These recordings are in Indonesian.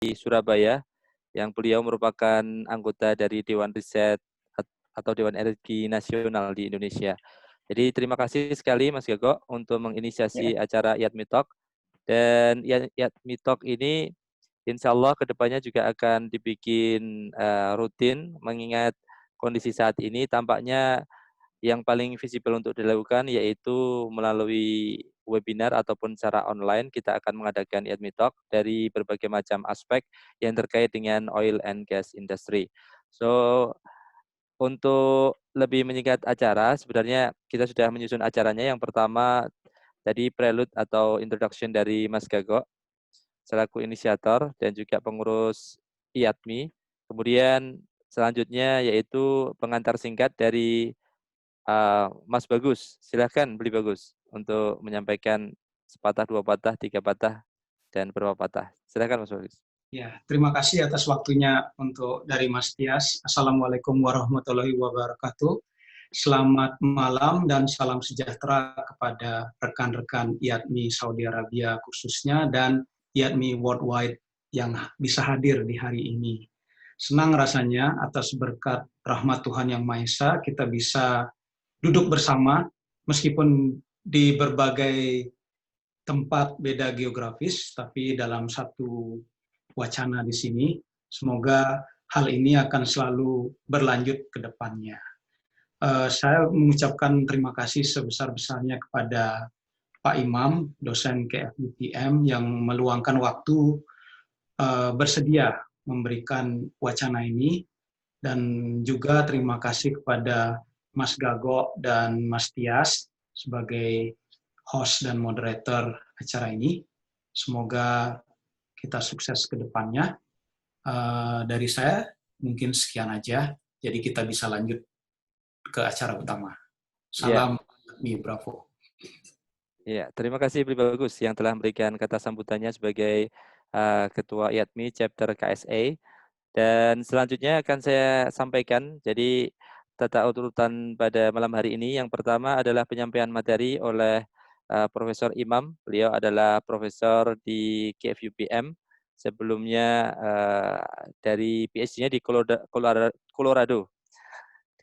Surabaya, yang beliau merupakan anggota dari Dewan Riset atau Dewan Energi Nasional di Indonesia. Jadi terima kasih sekali Mas Gago untuk menginisiasi acara IATMI Talk. Dan IATMI Talk ini insya Allah kedepannya juga akan dibikin rutin, mengingat kondisi saat ini tampaknya yang paling visible untuk dilakukan yaitu melalui webinar ataupun secara online kita akan mengadakan IATMI Talk dari berbagai macam aspek yang terkait dengan oil and gas industry. So, untuk lebih menyingkat acara, sebenarnya kita sudah menyusun acaranya. Yang pertama tadi prelude atau introduction dari Mas Gago selaku inisiator dan juga pengurus IATMI. Kemudian selanjutnya yaitu pengantar singkat dari Mas Bagus. Silakan Beli Bagus untuk menyampaikan sepatah, dua patah, tiga patah, dan berapa patah. Silakan Mas Bagus. Ya, terima kasih atas waktunya untuk dari Mas Tias. Assalamualaikum warahmatullahi wabarakatuh. Selamat malam dan salam sejahtera kepada rekan-rekan IATMI Saudi Arabia khususnya dan IATMI Worldwide yang bisa hadir di hari ini. Senang rasanya atas berkat rahmat Tuhan Yang Maha Esa kita bisa duduk bersama meskipun di berbagai tempat beda geografis, tapi dalam satu wacana di sini. Semoga hal ini akan selalu berlanjut ke depannya. Saya mengucapkan terima kasih sebesar-besarnya kepada Pak Imam, dosen KFUPM, yang meluangkan waktu bersedia memberikan wacana ini, dan juga terima kasih kepada Mas Gago dan Mas Tias sebagai host dan moderator acara ini. Semoga kita sukses ke depannya. Dari saya mungkin sekian aja, jadi kita bisa lanjut ke acara utama. Salam Mi Bravo. Ya, terima kasih Beli Bagus yang telah memberikan kata sambutannya sebagai Ketua IATMI Chapter KSA. Dan selanjutnya akan saya sampaikan, jadi tata urutan pada malam hari ini. Yang pertama adalah penyampaian materi oleh Profesor Imam. Beliau adalah profesor di KFUPM. Sebelumnya dari PhD-nya di Colorado.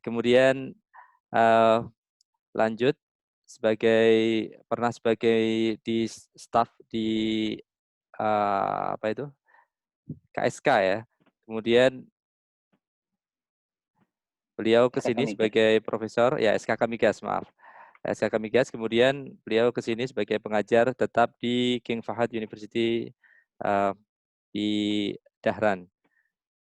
Kemudian lanjut pernah sebagai di staff di apa itu KSK ya. Kemudian beliau ke sini sebagai profesor, ya SKK Migas, maaf. SKK Migas, kemudian beliau ke sini sebagai pengajar tetap di King Fahad University di Dahran.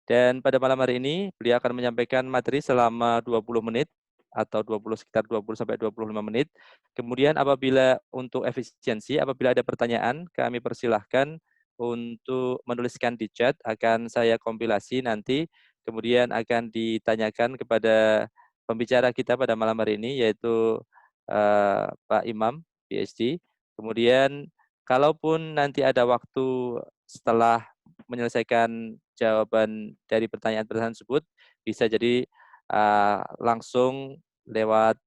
Dan pada malam hari ini, beliau akan menyampaikan materi selama 20 menit, atau sekitar 20 sampai 25 menit. Kemudian apabila untuk efisiensi, apabila ada pertanyaan, kami persilahkan untuk menuliskan di chat, akan saya kompilasi nanti, kemudian akan ditanyakan kepada pembicara kita pada malam hari ini, yaitu Pak Imam, PhD. Kemudian, kalaupun nanti ada waktu setelah menyelesaikan jawaban dari pertanyaan-pertanyaan tersebut, bisa jadi langsung lewat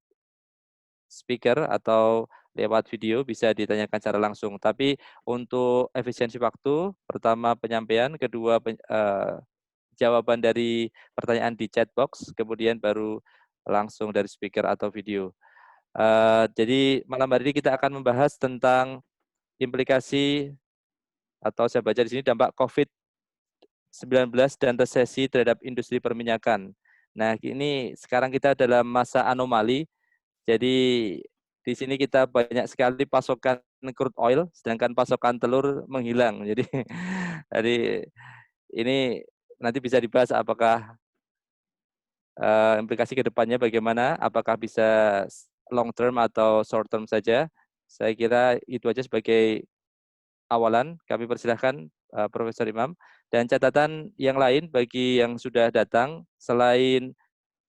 speaker atau lewat video bisa ditanyakan secara langsung. Tapi untuk efisiensi waktu, pertama penyampaian, kedua jawaban dari pertanyaan di chat box, kemudian baru langsung dari speaker atau video. Jadi malam hari ini kita akan membahas tentang implikasi atau saya baca di sini dampak COVID-19 dan resesi terhadap industri perminyakan. Nah, ini sekarang kita dalam masa anomali. Jadi di sini kita banyak sekali pasokan crude oil, sedangkan pasokan telur menghilang. Jadi ini nanti bisa dibahas apakah implikasi ke depannya bagaimana, apakah bisa long term atau short term saja. Saya kira itu aja sebagai awalan. Kami persilahkan Profesor Imam. Dan catatan yang lain bagi yang sudah datang, selain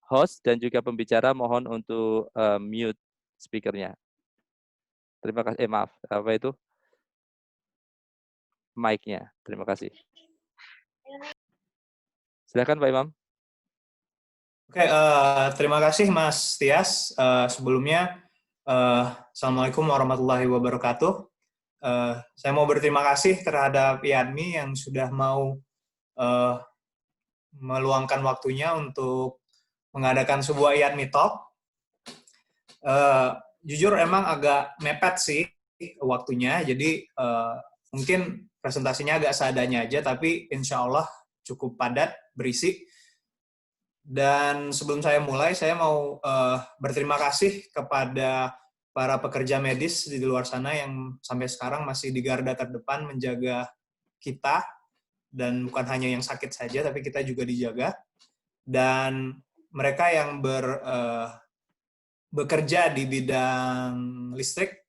host dan juga pembicara, mohon untuk mute speakernya. Terima kasih. Maaf, apa itu? Mic-nya. Terima kasih. Silakan Pak Imam. Oke, terima kasih Mas Tias. Sebelumnya, Assalamualaikum warahmatullahi wabarakatuh. saya mau berterima kasih terhadap Yanmi yang sudah mau meluangkan waktunya untuk mengadakan sebuah Yanmi Talk. Jujur emang agak mepet sih waktunya, jadi mungkin presentasinya agak seadanya aja, tapi insya Allah cukup padat, berisi. Dan sebelum saya mulai, saya mau berterima kasih kepada para pekerja medis di luar sana yang sampai sekarang masih di garda terdepan menjaga kita, dan bukan hanya yang sakit saja, tapi kita juga dijaga. Dan mereka yang bekerja di bidang listrik,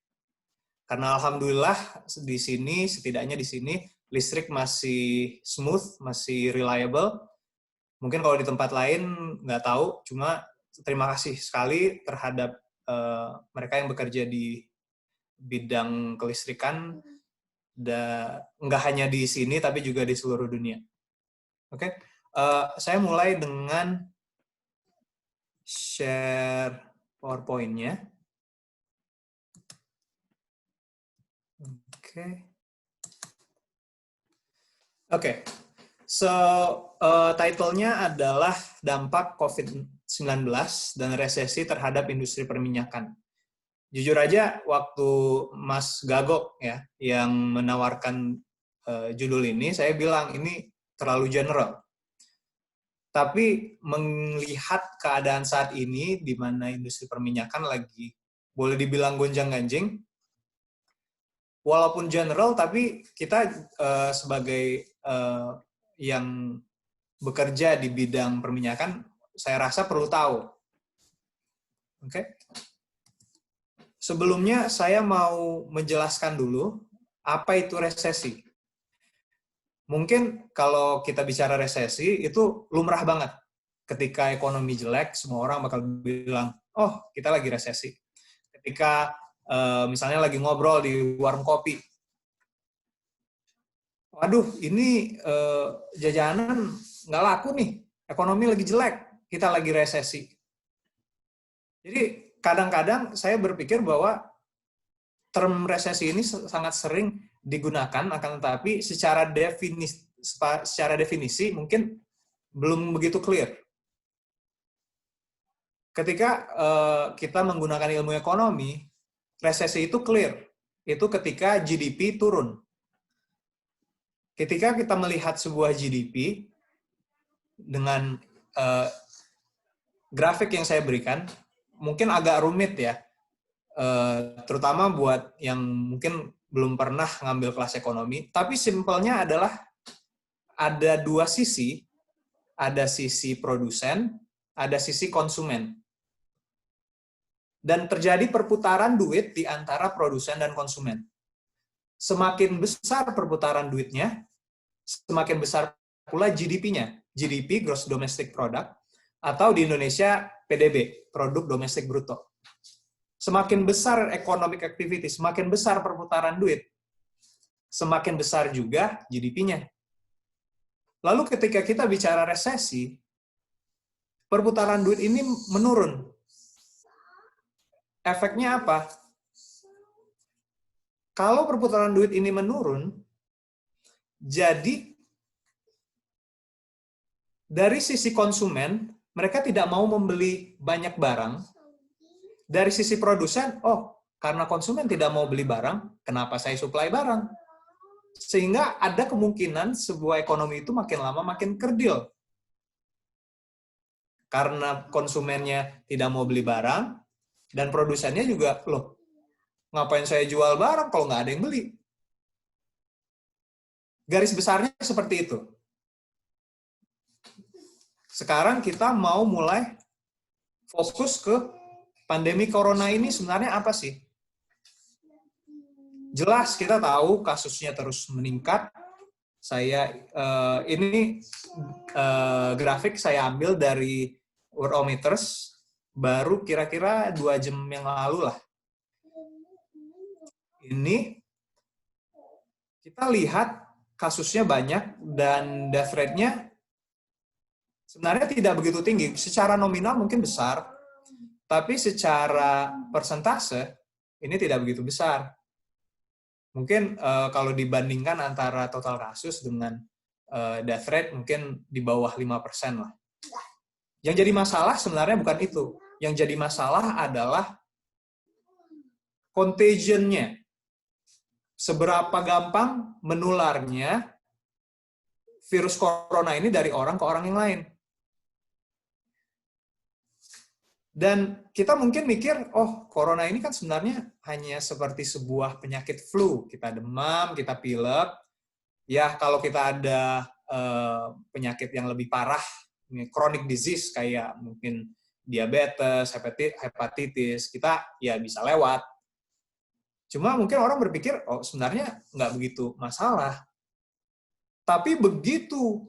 karena alhamdulillah di sini, setidaknya di sini, listrik masih smooth, masih reliable. Mungkin kalau di tempat lain nggak tahu, cuma terima kasih sekali terhadap mereka yang bekerja di bidang kelistrikan, nggak hanya di sini, tapi juga di seluruh dunia. Oke, saya mulai dengan share PowerPoint-nya. Oke. So, title-nya adalah dampak COVID-19 dan resesi terhadap industri perminyakan. Jujur aja, waktu Mas Gago ya yang menawarkan judul ini, saya bilang ini terlalu general. Tapi melihat keadaan saat ini, di mana industri perminyakan lagi boleh dibilang gonjang-ganjing, walaupun general, tapi kita sebagai yang bekerja di bidang perminyakan, saya rasa perlu tahu. Oke. Sebelumnya saya mau menjelaskan dulu apa itu resesi. Mungkin kalau kita bicara resesi, itu lumrah banget. Ketika ekonomi jelek, semua orang bakal bilang, oh kita lagi resesi. Ketika misalnya lagi ngobrol di warung kopi, waduh, ini jajanan nggak laku nih, ekonomi lagi jelek, kita lagi resesi. Jadi kadang-kadang saya berpikir bahwa term resesi ini sangat sering digunakan, akan tetapi secara definisi mungkin belum begitu clear. Ketika kita menggunakan ilmu ekonomi, resesi itu clear. Itu ketika GDP turun. Ketika kita melihat sebuah GDP dengan grafik yang saya berikan, mungkin agak rumit ya, terutama buat yang mungkin belum pernah ngambil kelas ekonomi, tapi simpelnya adalah ada dua sisi, ada sisi produsen, ada sisi konsumen. Dan terjadi perputaran duit di antara produsen dan konsumen. Semakin besar perputaran duitnya, semakin besar pula GDP-nya. GDP, Gross Domestic Product, atau di Indonesia PDB, Produk Domestik Bruto. Semakin besar economic activity, semakin besar perputaran duit, semakin besar juga GDP-nya. Lalu ketika kita bicara resesi, perputaran duit ini menurun. Efeknya apa? Kalau perputaran duit ini menurun, jadi dari sisi konsumen, mereka tidak mau membeli banyak barang. Dari sisi produsen, oh, karena konsumen tidak mau beli barang, kenapa saya supply barang? Sehingga ada kemungkinan sebuah ekonomi itu makin lama makin kerdil. Karena konsumennya tidak mau beli barang, dan produsennya juga, loh, ngapain saya jual barang kalau nggak ada yang beli? Garis besarnya seperti itu. Sekarang kita mau mulai fokus ke pandemi corona ini sebenarnya apa sih? Jelas kita tahu kasusnya terus meningkat. Ini grafik saya ambil dari Worldometers, baru kira-kira 2 jam yang lalu lah. Ini kita lihat kasusnya banyak dan death rate-nya sebenarnya tidak begitu tinggi. Secara nominal mungkin besar, tapi secara persentase ini tidak begitu besar. Mungkin kalau dibandingkan antara total kasus dengan death rate mungkin di bawah 5% lah. Yang jadi masalah sebenarnya bukan itu. Yang jadi masalah adalah contagion-nya. Seberapa gampang menularnya virus corona ini dari orang ke orang yang lain. Dan kita mungkin mikir, oh corona ini kan sebenarnya hanya seperti sebuah penyakit flu. Kita demam, kita pilek. Ya kalau kita ada penyakit yang lebih parah, chronic disease kayak mungkin diabetes, hepatitis, kita ya bisa lewat. Cuma mungkin orang berpikir, oh sebenarnya nggak begitu masalah. Tapi begitu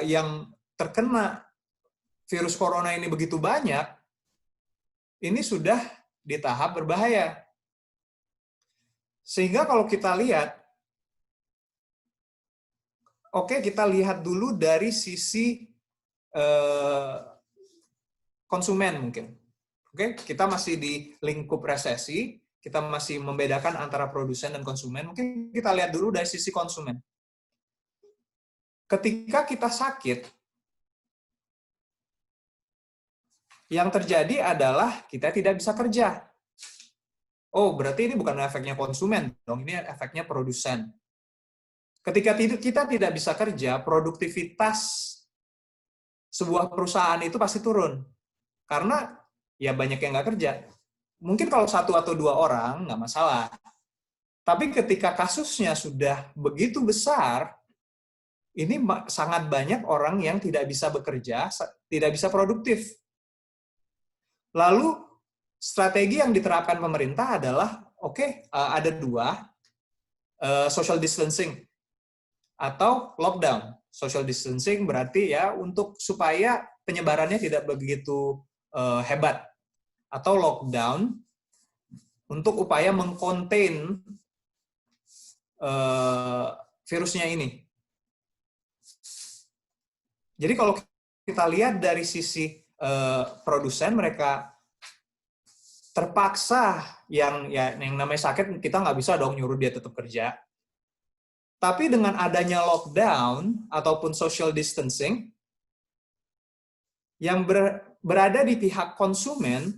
yang terkena virus corona ini begitu banyak, ini sudah di tahap berbahaya. Sehingga kalau kita lihat, oke, kita lihat dulu dari sisi konsumen mungkin. Oke, kita masih di lingkup resesi, kita masih membedakan antara produsen dan konsumen. Mungkin kita lihat dulu dari sisi konsumen. Ketika kita sakit, yang terjadi adalah kita tidak bisa kerja. Oh, berarti ini bukan efeknya konsumen dong, ini efeknya produsen. Ketika kita tidak bisa kerja, produktivitas sebuah perusahaan itu pasti turun. Karena ya banyak yang nggak kerja. Mungkin kalau 1 atau 2 orang, nggak masalah. Tapi ketika kasusnya sudah begitu besar, ini sangat banyak orang yang tidak bisa bekerja, tidak bisa produktif. Lalu, strategi yang diterapkan pemerintah adalah, ada 2, social distancing atau lockdown. Social distancing berarti ya untuk supaya penyebarannya tidak begitu hebat. Atau lockdown untuk upaya mengcontain virusnya ini. Jadi kalau kita lihat dari sisi produsen, mereka terpaksa yang namanya sakit, kita nggak bisa dong nyuruh dia tetap kerja. Tapi dengan adanya lockdown ataupun social distancing, yang berada di pihak konsumen,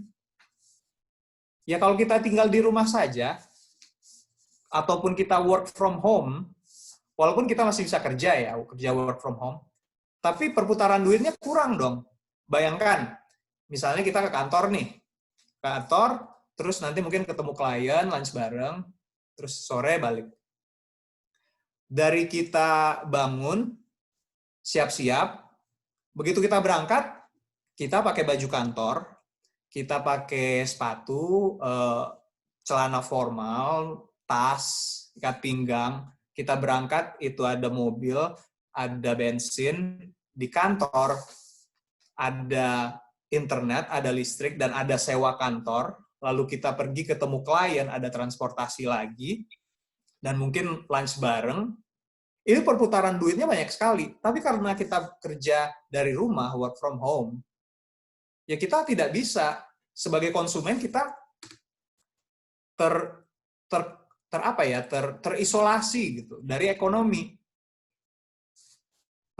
ya kalau kita tinggal di rumah saja, ataupun kita work from home, walaupun kita masih bisa kerja ya, kerja work from home, tapi perputaran duitnya kurang dong. Bayangkan, misalnya kita ke kantor nih, terus nanti mungkin ketemu klien, lunch bareng, terus sore balik. Dari kita bangun, siap-siap, begitu kita berangkat, kita pakai baju kantor, kita pakai sepatu, celana formal, tas, ikat pinggang, kita berangkat, itu ada mobil, ada bensin, di kantor ada internet, ada listrik, dan ada sewa kantor, lalu kita pergi ketemu klien, ada transportasi lagi, dan mungkin lunch bareng, ini perputaran duitnya banyak sekali. Tapi karena kita kerja dari rumah, work from home, ya kita tidak bisa, sebagai konsumen kita terisolasi gitu dari ekonomi.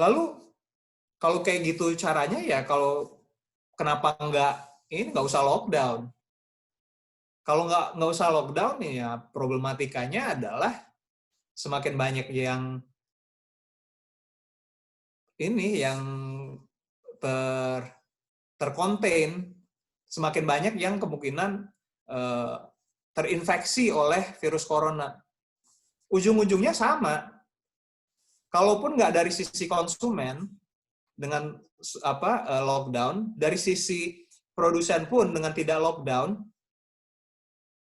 Lalu kalau kayak gitu caranya ya, kenapa nggak usah lockdown? Kalau nggak usah lockdown ya problematikanya adalah semakin banyak yang terkontain, semakin banyak yang kemungkinan terinfeksi oleh virus corona. Ujung-ujungnya sama. Kalaupun nggak dari sisi konsumen dengan lockdown, dari sisi produsen pun dengan tidak lockdown,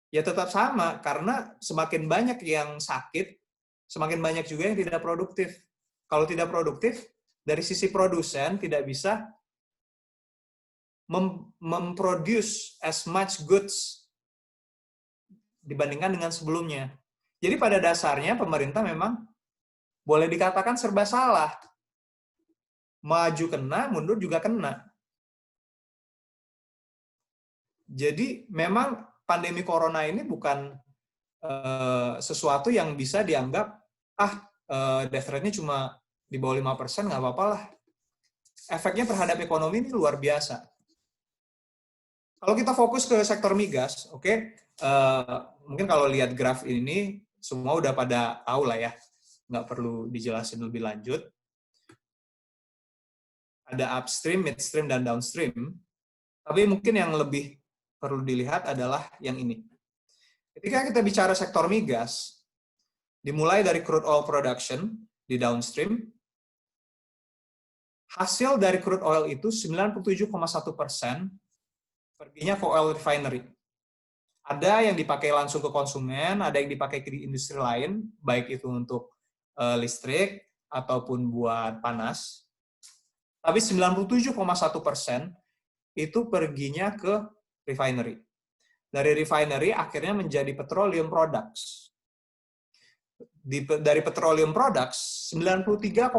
ya tetap sama, karena semakin banyak yang sakit, semakin banyak juga yang tidak produktif. Kalau tidak produktif, dari sisi produsen tidak bisa memproduce as much goods dibandingkan dengan sebelumnya. Jadi pada dasarnya pemerintah memang boleh dikatakan serba salah. Maju kena, mundur juga kena. Jadi memang pandemi corona ini bukan sesuatu yang bisa dianggap death rate-nya cuma di bawah 5%, nggak apa-apa lah. Efeknya terhadap ekonomi ini luar biasa. Kalau kita fokus ke sektor migas, mungkin kalau lihat graf ini, semua udah pada tahu lah ya, nggak perlu dijelasin lebih lanjut. Ada upstream, midstream, dan downstream. Tapi mungkin yang lebih perlu dilihat adalah yang ini. Ketika kita bicara sektor migas, dimulai dari crude oil production di downstream, hasil dari crude oil itu 97,1% perginya ke oil refinery. Ada yang dipakai langsung ke konsumen, ada yang dipakai ke industri lain, baik itu untuk listrik ataupun buat panas. Tapi 97,1% itu perginya ke refinery. Dari refinery akhirnya menjadi petroleum products. Dari petroleum products, 93,7%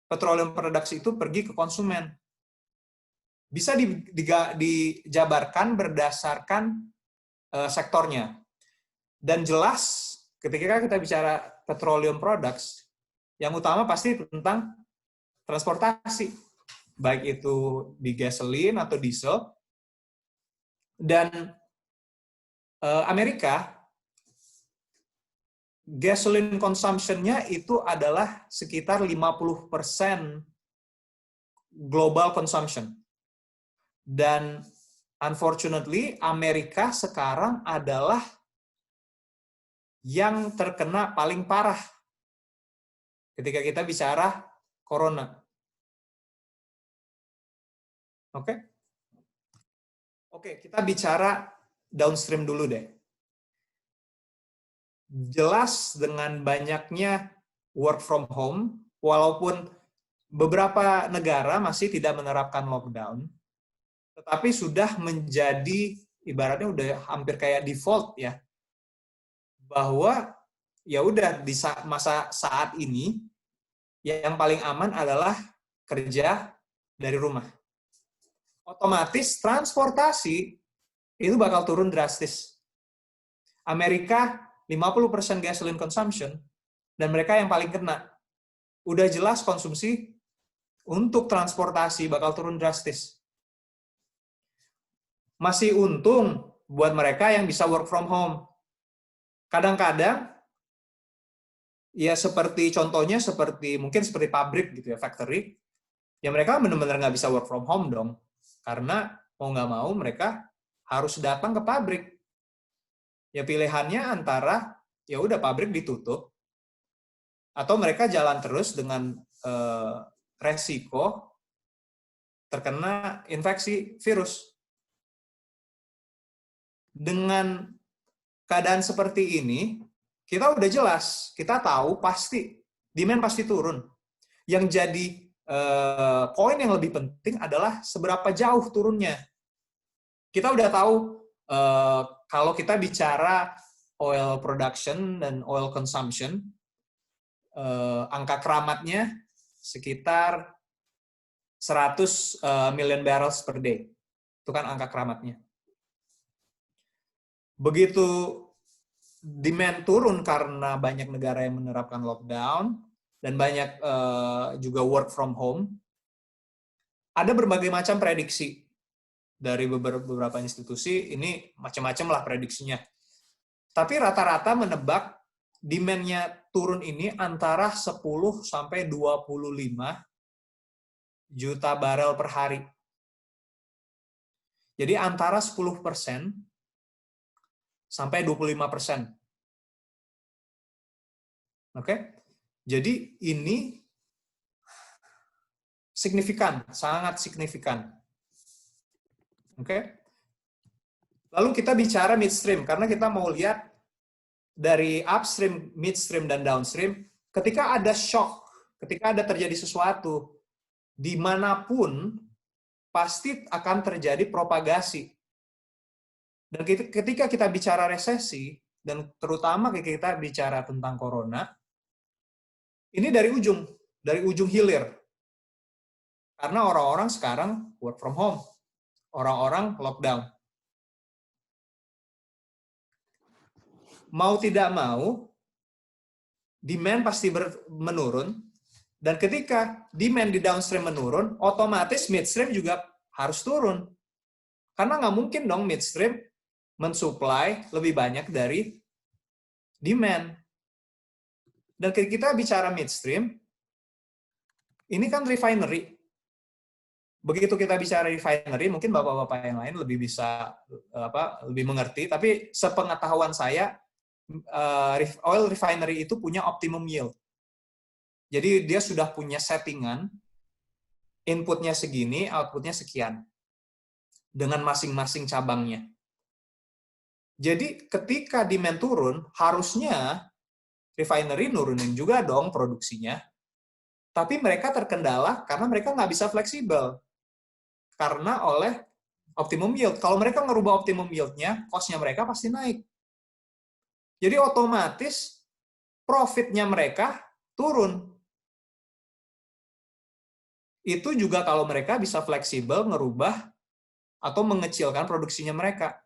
petroleum products itu pergi ke konsumen. Bisa dijabarkan berdasarkan sektornya. Dan jelas ketika kita bicara petroleum products, yang utama pasti tentang transportasi. Baik itu di gasoline atau diesel. Dan Amerika, gasoline consumption-nya itu adalah sekitar 50% global consumption. Dan unfortunately, Amerika sekarang adalah yang terkena paling parah ketika kita bicara corona. Oke, kita bicara downstream dulu deh. Jelas dengan banyaknya work from home, walaupun beberapa negara masih tidak menerapkan lockdown, tetapi sudah menjadi, ibaratnya udah hampir kayak default ya, bahwa ya udah di masa saat ini, yang paling aman adalah kerja dari rumah. Otomatis transportasi itu bakal turun drastis. Amerika 50% gasoline consumption, dan mereka yang paling kena. Udah jelas konsumsi untuk transportasi bakal turun drastis. Masih untung buat mereka yang bisa work from home. Kadang-kadang, ya contohnya mungkin seperti pabrik gitu ya, factory, ya mereka benar-benar nggak bisa work from home dong. Karena mau nggak mau mereka harus datang ke pabrik. Ya pilihannya antara ya udah pabrik ditutup atau mereka jalan terus dengan resiko terkena infeksi virus. Dengan keadaan seperti ini, kita udah jelas, kita tahu pasti demand pasti turun. Yang jadi poin yang lebih penting adalah seberapa jauh turunnya. Kita udah tahu kalau kita bicara oil production dan oil consumption, angka keramatnya sekitar 100 million barrels per day. Itu kan angka keramatnya. Begitu demand turun karena banyak negara yang menerapkan lockdown, dan banyak juga work from home, ada berbagai macam prediksi dari beberapa institusi, ini macam-macam lah prediksinya. Tapi rata-rata menebak demand-nya turun ini antara 10 sampai 25 juta barel per hari. Jadi antara 10% sampai 25%. Oke? Jadi ini signifikan, sangat signifikan. Oke? Lalu kita bicara midstream, karena kita mau lihat dari upstream, midstream, dan downstream, ketika ada shock, ketika ada terjadi sesuatu, dimanapun, pasti akan terjadi propagasi. Dan ketika kita bicara resesi, dan terutama ketika kita bicara tentang corona, ini dari ujung hilir. Karena orang-orang sekarang work from home. Orang-orang lockdown. mau tidak mau, demand pasti menurun, dan ketika demand di downstream menurun, otomatis midstream juga harus turun. Karena nggak mungkin dong midstream mensupply lebih banyak dari demand. Dan ketika kita bicara midstream, ini kan refinery. Begitu kita bicara refinery, mungkin bapak-bapak yang lain lebih bisa lebih mengerti. Tapi sepengetahuan saya, oil refinery itu punya optimum yield. Jadi dia sudah punya settingan, inputnya segini, outputnya sekian, dengan masing-masing cabangnya. Jadi ketika demand turun, harusnya refinery nurunin juga dong produksinya. Tapi mereka terkendala karena mereka nggak bisa fleksibel. Karena oleh optimum yield. Kalau mereka ngerubah optimum yield-nya, cost-nya mereka pasti naik. Jadi otomatis profit-nya mereka turun. Itu juga kalau mereka bisa fleksibel ngerubah atau mengecilkan produksinya mereka.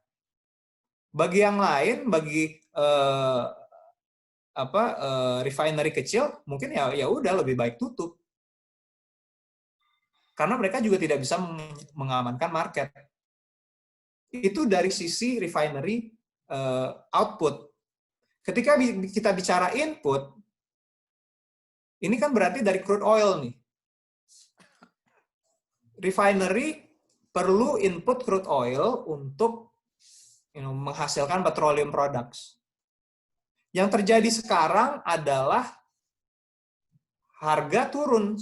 Bagi yang lain, bagi refinery kecil, mungkin ya udah lebih baik tutup. Karena mereka juga tidak bisa mengamankan market. Itu dari sisi refinery output. Ketika kita bicara input, ini kan berarti dari crude oil nih. Refinery perlu input crude oil untuk menghasilkan petroleum products. Yang terjadi sekarang adalah harga turun.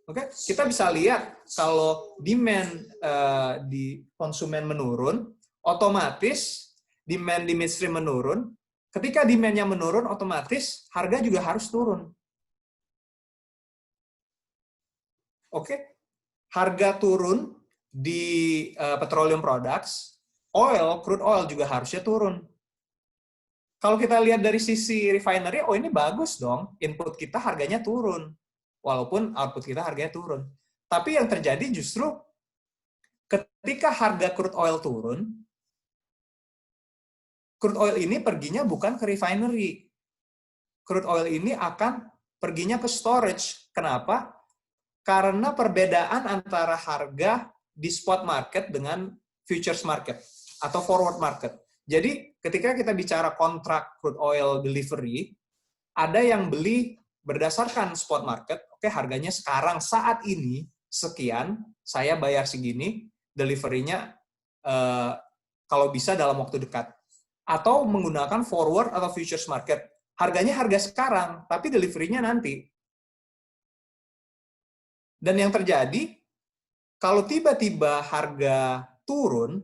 Oke, kita bisa lihat kalau demand di konsumen menurun, otomatis demand di midstream menurun. Ketika demand-nya menurun, otomatis harga juga harus turun. Oke, harga turun di petroleum products, crude oil juga harusnya turun. Kalau kita lihat dari sisi refinery, oh ini bagus dong, input kita harganya turun. Walaupun output kita harganya turun. Tapi yang terjadi justru ketika harga crude oil turun, crude oil ini perginya bukan ke refinery. Crude oil ini akan perginya ke storage. Kenapa? Karena perbedaan antara harga di spot market dengan futures market atau forward market. Jadi ketika kita bicara kontrak crude oil delivery, ada yang beli berdasarkan spot market, oke harganya sekarang saat ini sekian, saya bayar segini, delivery-nya kalau bisa dalam waktu dekat. Atau menggunakan forward atau futures market, harganya harga sekarang, tapi delivery-nya nanti. Dan yang terjadi, kalau tiba-tiba harga turun,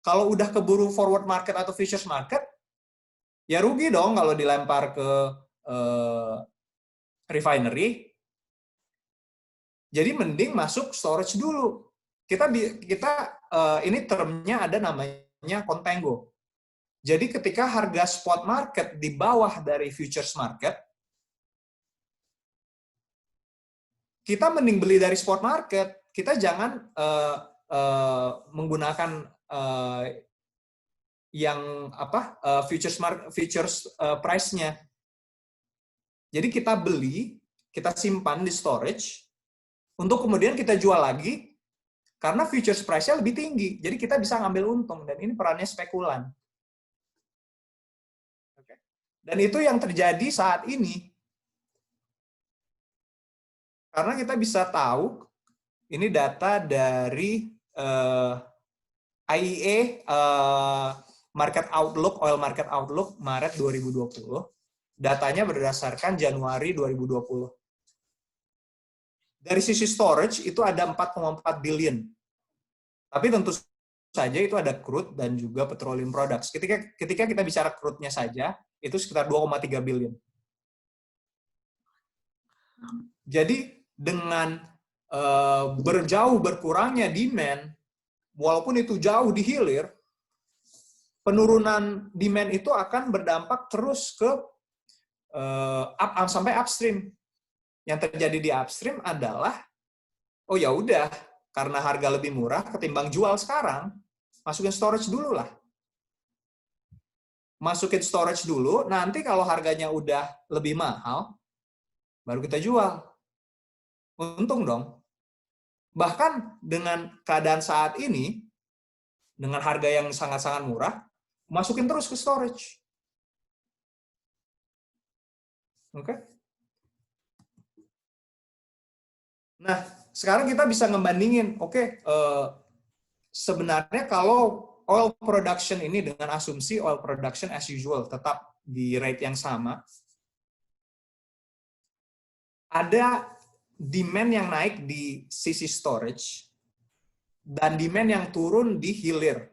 kalau udah keburu forward market atau futures market, ya rugi dong kalau dilempar ke refinery. Jadi mending masuk storage dulu. Kita ini termnya ada namanya contango. Jadi ketika harga spot market di bawah dari futures market, kita mending beli dari spot market. Kita jangan menggunakan futures price-nya. Jadi kita beli, kita simpan di storage, untuk kemudian kita jual lagi, karena futures price-nya lebih tinggi. Jadi kita bisa ngambil untung, dan ini perannya spekulan. Dan itu yang terjadi saat ini. Karena kita bisa tahu, ini data dari IEA Market Outlook, Oil Market Outlook, Maret 2020. Datanya berdasarkan Januari 2020. Dari sisi storage, itu ada 4,4 billion. Tapi tentu saja itu ada crude dan juga petroleum products. Ketika kita bicara crude-nya saja, itu sekitar 2,3 billion. Jadi, dengan berkurangnya demand, walaupun itu jauh di hilir, penurunan demand itu akan berdampak terus ke sampai upstream. Yang terjadi di upstream adalah, oh ya udah, karena harga lebih murah ketimbang jual sekarang, masukin storage dulu lah. masukin storage dulu, nanti kalau harganya udah lebih mahal, baru kita jual. Untung dong. Bahkan dengan keadaan saat ini, dengan harga yang sangat-sangat murah, masukin terus ke storage. Oke? Nah, sekarang kita bisa ngebandingin, sebenarnya kalau oil production ini dengan asumsi oil production as usual, tetap di rate yang sama, ada demand yang naik di sisi storage, dan demand yang turun di hilir.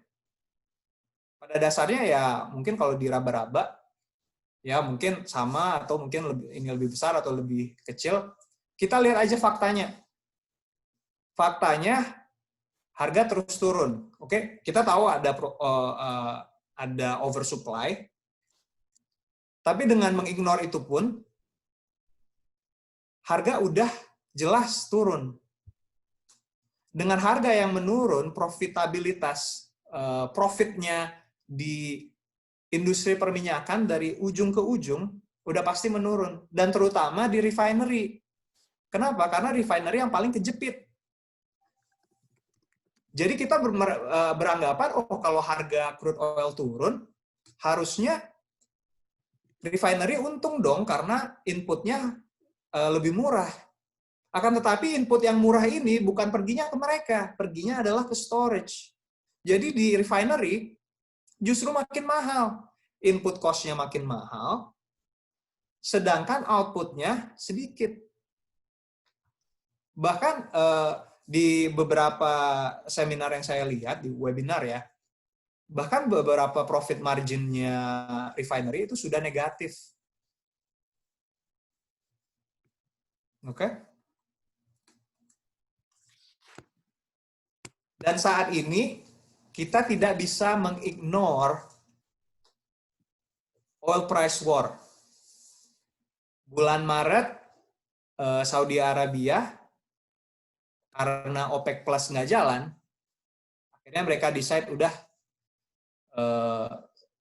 Pada dasarnya ya mungkin kalau diraba-raba, ya mungkin sama atau mungkin ini lebih besar atau lebih kecil. Kita lihat aja faktanya. Faktanya harga terus turun. Oke, kita tahu ada oversupply. Tapi dengan mengignore itu pun harga udah jelas turun. Dengan harga yang menurun, profitabilitas profitnya di industri perminyakan dari ujung ke ujung udah pasti menurun, dan terutama di refinery. Kenapa? Karena refinery yang paling kejepit. Jadi kita beranggapan, kalau harga crude oil turun, harusnya refinery untung dong karena inputnya lebih murah. Akan tetapi input yang murah ini bukan perginya ke mereka, perginya adalah ke storage. Jadi di refinery justru makin mahal. Input cost-nya makin mahal, sedangkan output-nya sedikit. Bahkan di beberapa seminar yang saya lihat, di webinar ya, bahkan beberapa profit margin-nya refinery itu sudah negatif. Oke? Dan saat ini, kita tidak bisa mengignore oil price war. Bulan Maret, Saudi Arabia, karena OPEC Plus nggak jalan, akhirnya mereka decide udah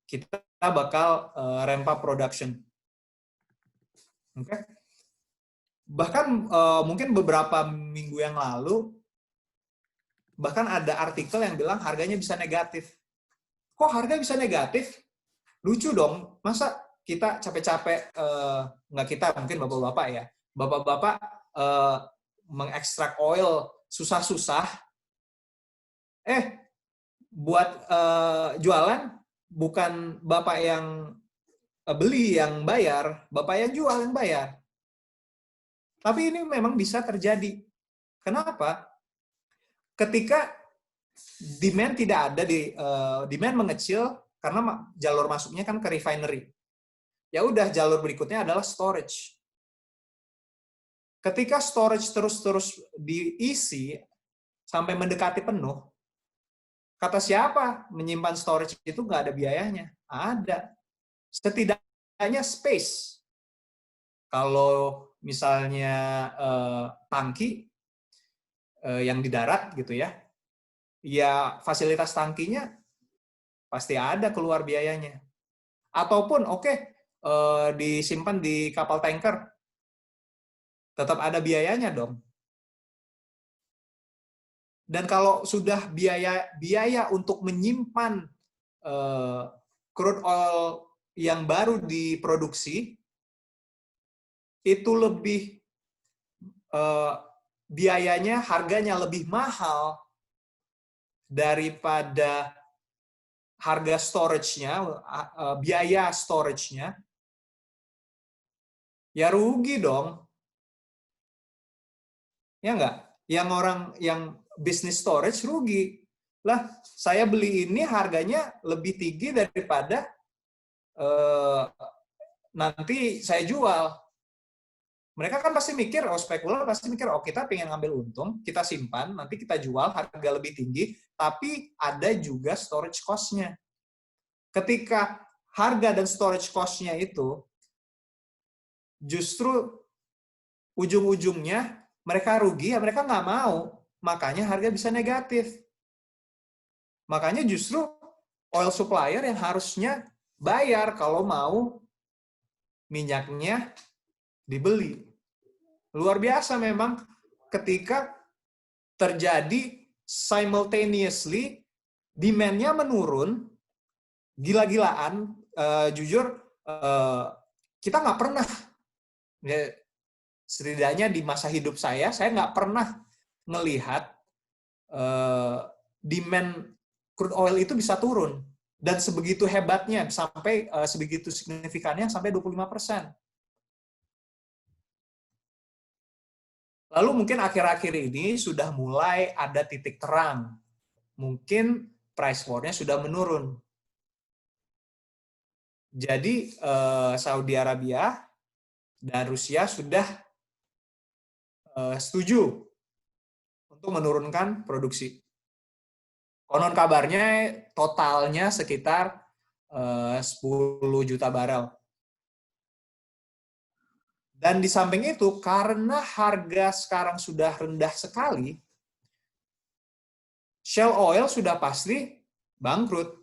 kita bakal ramp up production. Okay? Bahkan mungkin beberapa minggu yang lalu, bahkan ada artikel yang bilang harganya bisa negatif. Kok harga bisa negatif? Lucu dong, masa kita capek-capek, nggak kita, mungkin bapak-bapak ya, bapak-bapak mengekstrak oil susah-susah, buat jualan bukan bapak yang beli yang bayar, bapak yang jual yang bayar. Tapi ini memang bisa terjadi. Kenapa? Ketika demand tidak ada, demand mengecil karena jalur masuknya kan ke refinery. Ya udah, jalur berikutnya adalah storage. Ketika storage terus-terus diisi sampai mendekati penuh, kata siapa menyimpan storage itu nggak ada biayanya? Ada. Setidaknya space. Kalau misalnya tangki yang di darat gitu ya, ya fasilitas tangkinya pasti ada keluar biayanya. Ataupun disimpan di kapal tanker, tetap ada biayanya dong. Dan kalau sudah biaya untuk menyimpan crude oil yang baru diproduksi, itu lebih biayanya, harganya lebih mahal daripada harga storage-nya, biaya storage-nya, ya rugi dong. Ya enggak? Yang bisnis storage rugi. Lah, saya beli ini harganya lebih tinggi daripada nanti saya jual. Mereka kan pasti mikir, spekulan pasti mikir, kita pengen ngambil untung, kita simpan, nanti kita jual harga lebih tinggi, tapi ada juga storage cost-nya. Ketika harga dan storage cost-nya itu justru ujung-ujungnya mereka rugi, ya mereka nggak mau. Makanya harga bisa negatif. Makanya justru oil supplier yang harusnya bayar kalau mau minyaknya dibeli. Luar biasa memang ketika terjadi simultaneously demand-nya menurun, gila-gilaan, jujur kita nggak pernah, ya, setidaknya di masa hidup saya nggak pernah melihat demand crude oil itu bisa turun. Dan sebegitu hebatnya, sampai sebegitu signifikannya, sampai 25%. Lalu mungkin akhir-akhir ini sudah mulai ada titik terang. Mungkin price war-nya sudah menurun. Jadi Saudi Arabia dan Rusia sudah setuju untuk menurunkan produksi. Konon kabarnya totalnya sekitar 10 juta barel. Dan di samping itu, karena harga sekarang sudah rendah sekali, Shell Oil sudah pasti bangkrut.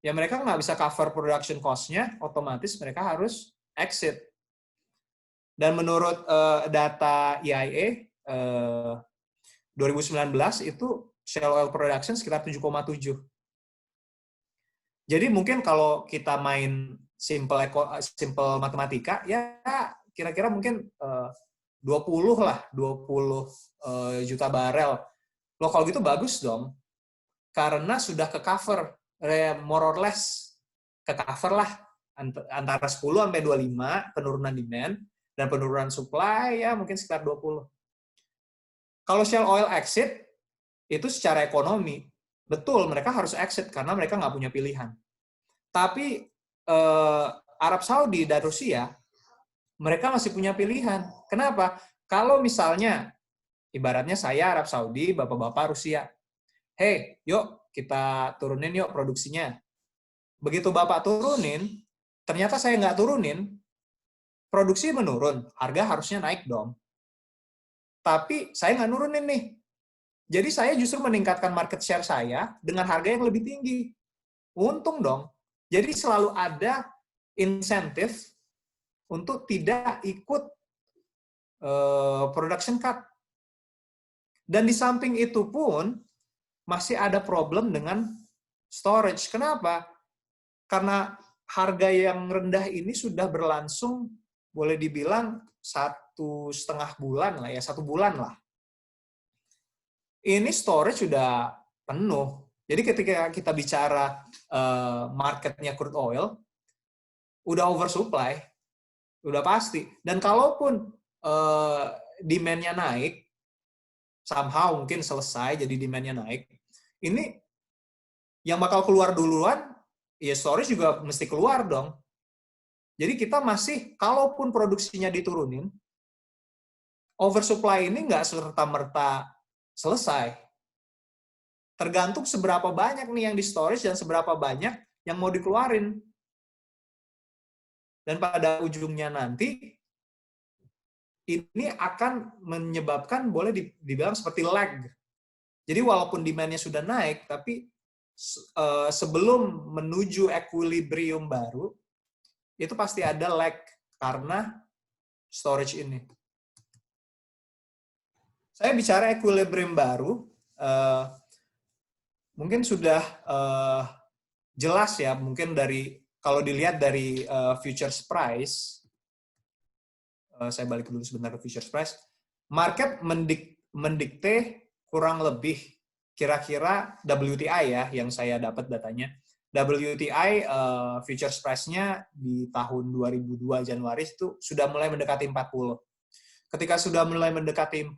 Ya mereka nggak bisa cover production cost-nya, otomatis mereka harus exit. Dan menurut data EIA 2019 itu Shell Oil Production sekitar 7,7. Jadi mungkin kalau kita main simple matematika, ya kira-kira mungkin 20 lah, 20 juta barel. Loh kalau gitu bagus dong. Karena sudah ke cover, more or less ke cover lah. Antara 10 sampai 25 penurunan demand, dan penurunan supply ya mungkin sekitar 20. Kalau Shell Oil exit, itu secara ekonomi, betul mereka harus exit karena mereka nggak punya pilihan. Tapi Arab Saudi dan Rusia, mereka masih punya pilihan. Kenapa? Kalau misalnya, ibaratnya saya Arab Saudi, bapak-bapak Rusia, hey, yuk kita turunin yuk produksinya. Begitu bapak turunin, ternyata saya nggak turunin, produksi menurun, harga harusnya naik dong. Tapi saya nggak nurunin nih. Jadi saya justru meningkatkan market share saya dengan harga yang lebih tinggi. Untung dong. Jadi selalu ada insentif untuk tidak ikut production cut. Dan di samping itu pun masih ada problem dengan storage. Kenapa? Karena harga yang rendah ini sudah berlangsung, boleh dibilang 1,5 bulan lah ya, 1 bulan lah. Ini storage sudah penuh. Jadi ketika kita bicara marketnya crude oil, udah oversupply, udah pasti. Dan kalaupun demand-nya naik, somehow mungkin selesai jadi demand-nya naik, ini yang bakal keluar duluan, ya storage juga mesti keluar dong. Jadi kita masih, kalaupun produksinya diturunin, oversupply ini nggak serta-merta selesai. Tergantung seberapa banyak nih yang di storage dan seberapa banyak yang mau dikeluarin. Dan pada ujungnya nanti, ini akan menyebabkan, boleh dibilang seperti lag. Jadi walaupun demand-nya sudah naik, tapi sebelum menuju equilibrium baru, itu pasti ada lag karena storage ini. Saya bicara equilibrium baru, mungkin sudah jelas ya, mungkin kalau dilihat dari futures price, saya balik dulu sebentar ke futures price, market mendikte kurang lebih kira-kira WTI ya, yang saya dapat datanya. WTI futures price-nya di tahun 2002 Januari itu sudah mulai mendekati 40. Ketika sudah mulai mendekati 40,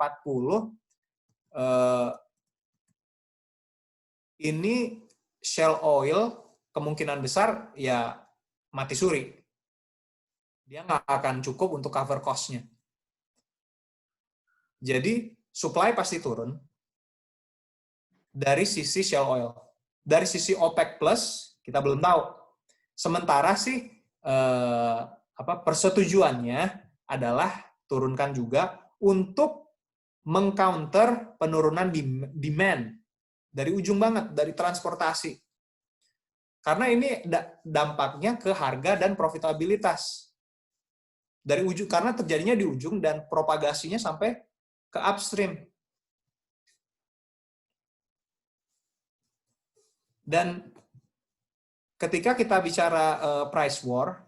ini Shell Oil kemungkinan besar ya mati suri. Dia nggak akan cukup untuk cover cost-nya. Jadi supply pasti turun dari sisi Shell Oil. Dari sisi OPEC Plus, kita belum tahu. Sementara sih persetujuannya adalah turunkan juga untuk mengcounter penurunan demand dari ujung banget, dari transportasi. Karena ini dampaknya ke harga dan profitabilitas. Dari ujung, karena terjadinya di ujung dan propagasinya sampai ke upstream. Dan ketika kita bicara price war,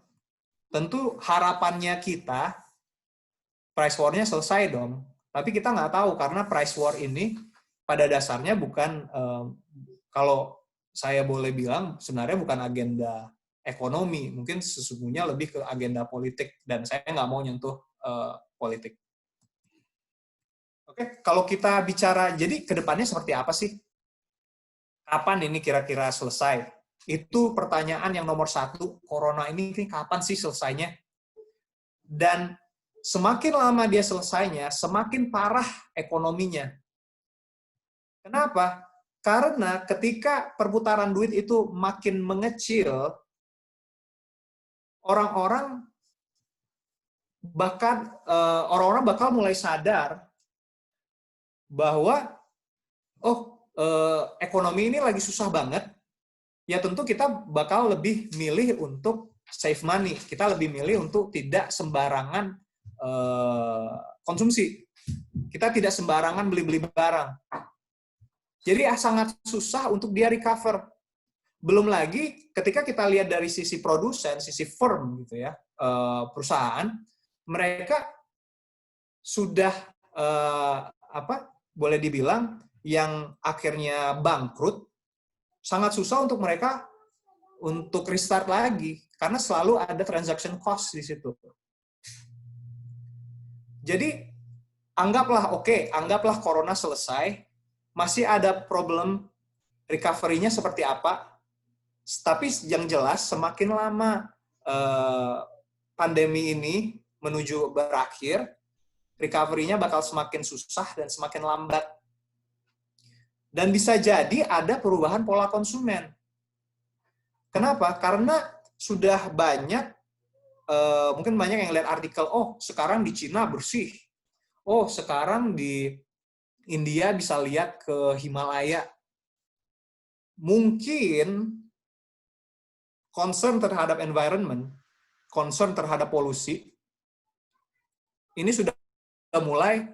tentu harapannya kita price war-nya selesai dong. Tapi kita nggak tahu karena price war ini pada dasarnya bukan, kalau saya boleh bilang, sebenarnya bukan agenda ekonomi. Mungkin sesungguhnya lebih ke agenda politik. Dan saya nggak mau nyentuh politik. Oke, kalau kita bicara, jadi ke depannya seperti apa sih? Kapan ini kira-kira selesai? Itu pertanyaan yang nomor satu. Corona ini kapan sih selesainya? Dan semakin lama dia selesainya, semakin parah ekonominya. Kenapa? Karena ketika perputaran duit itu makin mengecil, orang-orang bakal mulai sadar bahwa ekonomi ini lagi susah banget. Ya tentu kita bakal lebih milih untuk save money. Kita lebih milih untuk tidak sembarangan konsumsi. Kita tidak sembarangan beli-beli barang. Jadi sangat susah untuk dia recover. Belum lagi ketika kita lihat dari sisi produsen, sisi firm gitu ya, perusahaan, mereka sudah boleh dibilang yang akhirnya bangkrut, sangat susah untuk mereka untuk restart lagi karena selalu ada transaction cost di situ. Jadi anggaplah corona selesai, masih ada problem recovery-nya seperti apa. Tapi yang jelas semakin lama pandemi ini menuju berakhir, recovery-nya bakal semakin susah dan semakin lambat. Dan bisa jadi ada perubahan pola konsumen. Kenapa? Karena sudah banyak, mungkin banyak yang lihat artikel, sekarang di Cina bersih. Sekarang di India bisa lihat ke Himalaya. Mungkin concern terhadap environment, concern terhadap polusi, ini sudah mulai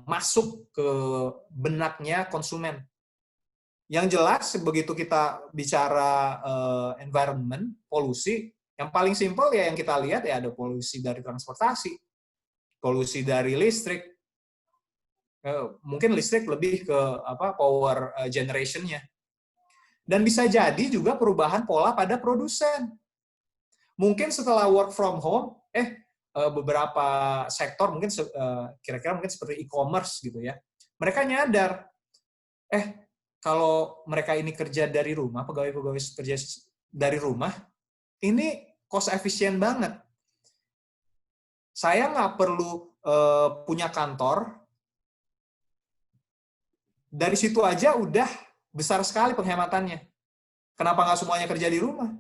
masuk ke benaknya konsumen. Yang jelas, begitu kita bicara environment, polusi, yang paling simpel ya yang kita lihat ya ada polusi dari transportasi, polusi dari listrik, mungkin listrik lebih ke power generation-nya. Dan bisa jadi juga perubahan pola pada produsen. Mungkin setelah work from home, beberapa sektor mungkin kira-kira mungkin seperti e-commerce gitu ya. Mereka nyadar, kalau mereka ini kerja dari rumah, pegawai-pegawai kerja dari rumah, ini cost efisien banget. Saya nggak perlu punya kantor, dari situ aja udah besar sekali penghematannya. Kenapa nggak semuanya kerja di rumah?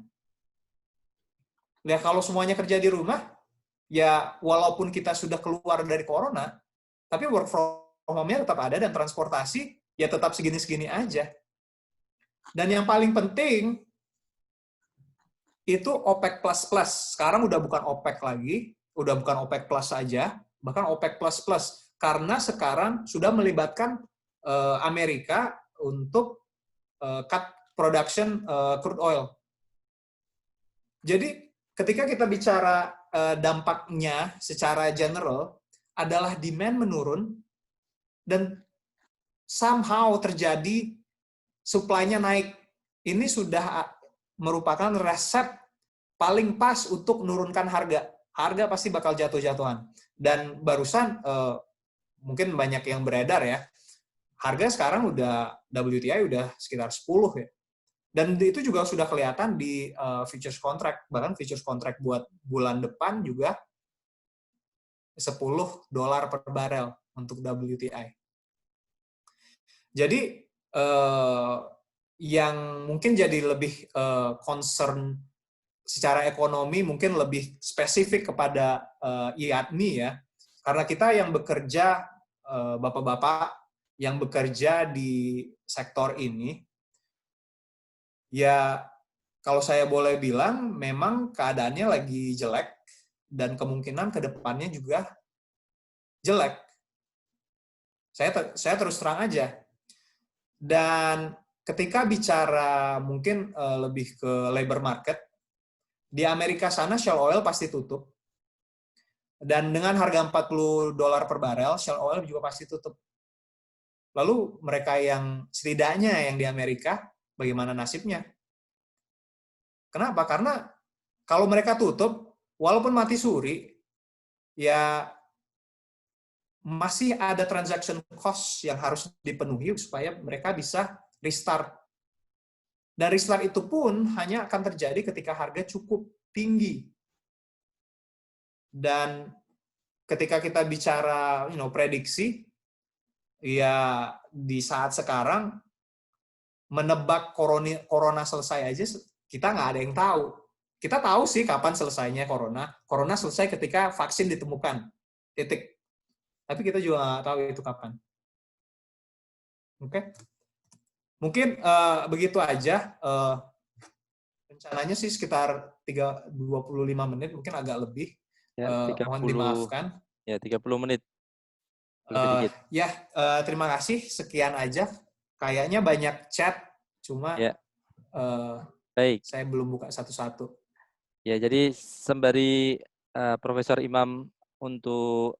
Ya kalau semuanya kerja di rumah, ya walaupun kita sudah keluar dari corona, tapi work from home-nya tetap ada dan transportasi ya tetap segini-segini aja. Dan yang paling penting itu OPEC++. Sekarang udah bukan OPEC lagi, udah bukan OPEC Plus saja, bahkan OPEC++. Karena sekarang sudah melibatkan Amerika untuk cut production crude oil. Jadi ketika kita bicara dampaknya secara general adalah demand menurun dan somehow terjadi supply-nya naik. Ini sudah merupakan resep paling pas untuk menurunkan harga. Harga pasti bakal jatuh-jatuhan. Dan barusan mungkin banyak yang beredar ya. Harga sekarang WTI udah sekitar 10 ya. Dan itu juga sudah kelihatan di futures contract. Bahkan futures contract buat bulan depan juga $10 per barel untuk WTI. Jadi, yang mungkin jadi lebih concern secara ekonomi, mungkin lebih spesifik kepada IATMI ya. Karena kita yang bekerja, bapak-bapak yang bekerja di sektor ini, ya kalau saya boleh bilang, memang keadaannya lagi jelek dan kemungkinan ke depannya juga jelek. Saya terus terang aja. Dan ketika bicara mungkin lebih ke labor market, di Amerika sana Shell Oil pasti tutup. Dan dengan harga $40 per barel, Shell Oil juga pasti tutup. Lalu mereka yang setidaknya yang di Amerika, bagaimana nasibnya? Kenapa? Karena kalau mereka tutup, walaupun mati suri, ya masih ada transaction cost yang harus dipenuhi supaya mereka bisa restart. Dan restart itu pun hanya akan terjadi ketika harga cukup tinggi. Dan ketika kita bicara prediksi, ya di saat sekarang menebak corona selesai aja kita nggak ada yang tahu. Kita tahu sih kapan selesainya corona. Corona selesai ketika vaksin ditemukan. Titik. Tapi kita juga nggak tahu itu kapan. Oke. Mungkin begitu aja. Rencananya sih sekitar 25 menit, mungkin agak lebih. Ya, 30, mohon dimaafkan. Ya, 30 menit. Lebih dikit. Terima kasih. Sekian aja. Kayaknya banyak chat, cuma ya. Baik. Saya belum buka satu-satu. Ya, jadi sembari Profesor Imam untuk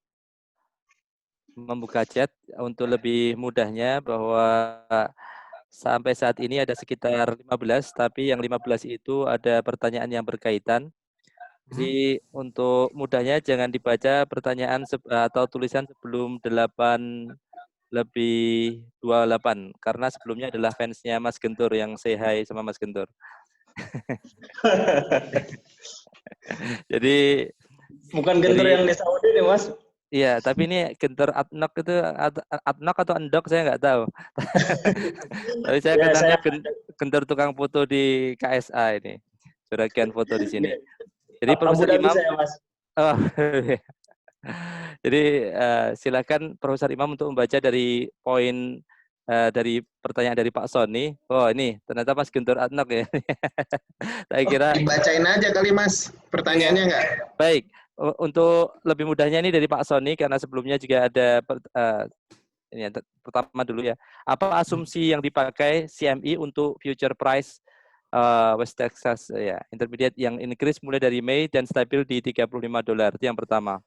membuka chat, untuk lebih mudahnya bahwa sampai saat ini ada sekitar 15, tapi yang 15 itu ada pertanyaan yang berkaitan. Jadi untuk mudahnya jangan dibaca pertanyaan atau tulisan sebelum 8:28, karena sebelumnya adalah fansnya Mas Gentur yang say hi sama Mas Gentur. Jadi bukan Gentur yang di Saudi nih, Mas. Iya, tapi ini Gentur Adnok itu Adnok atau Endok saya nggak tahu. Tapi saya kenalnya Gentur tukang foto di KSA ini. Juragan foto di sini. Jadi Profesor Imam. Saya, Mas. Oh, jadi silakan Profesor Imam untuk membaca dari poin dari pertanyaan dari Pak Sony. Oh, ini ternyata Mas Gentur Adnok ya. Saya kira dibacain aja kali Mas pertanyaannya nggak? Baik. Untuk lebih mudahnya ini dari Pak Sony, karena sebelumnya juga ada ini pertama dulu ya. Apa asumsi yang dipakai CME untuk future price West Texas ya intermediate yang increase mulai dari Mei dan stabil di $35? Itu yang pertama.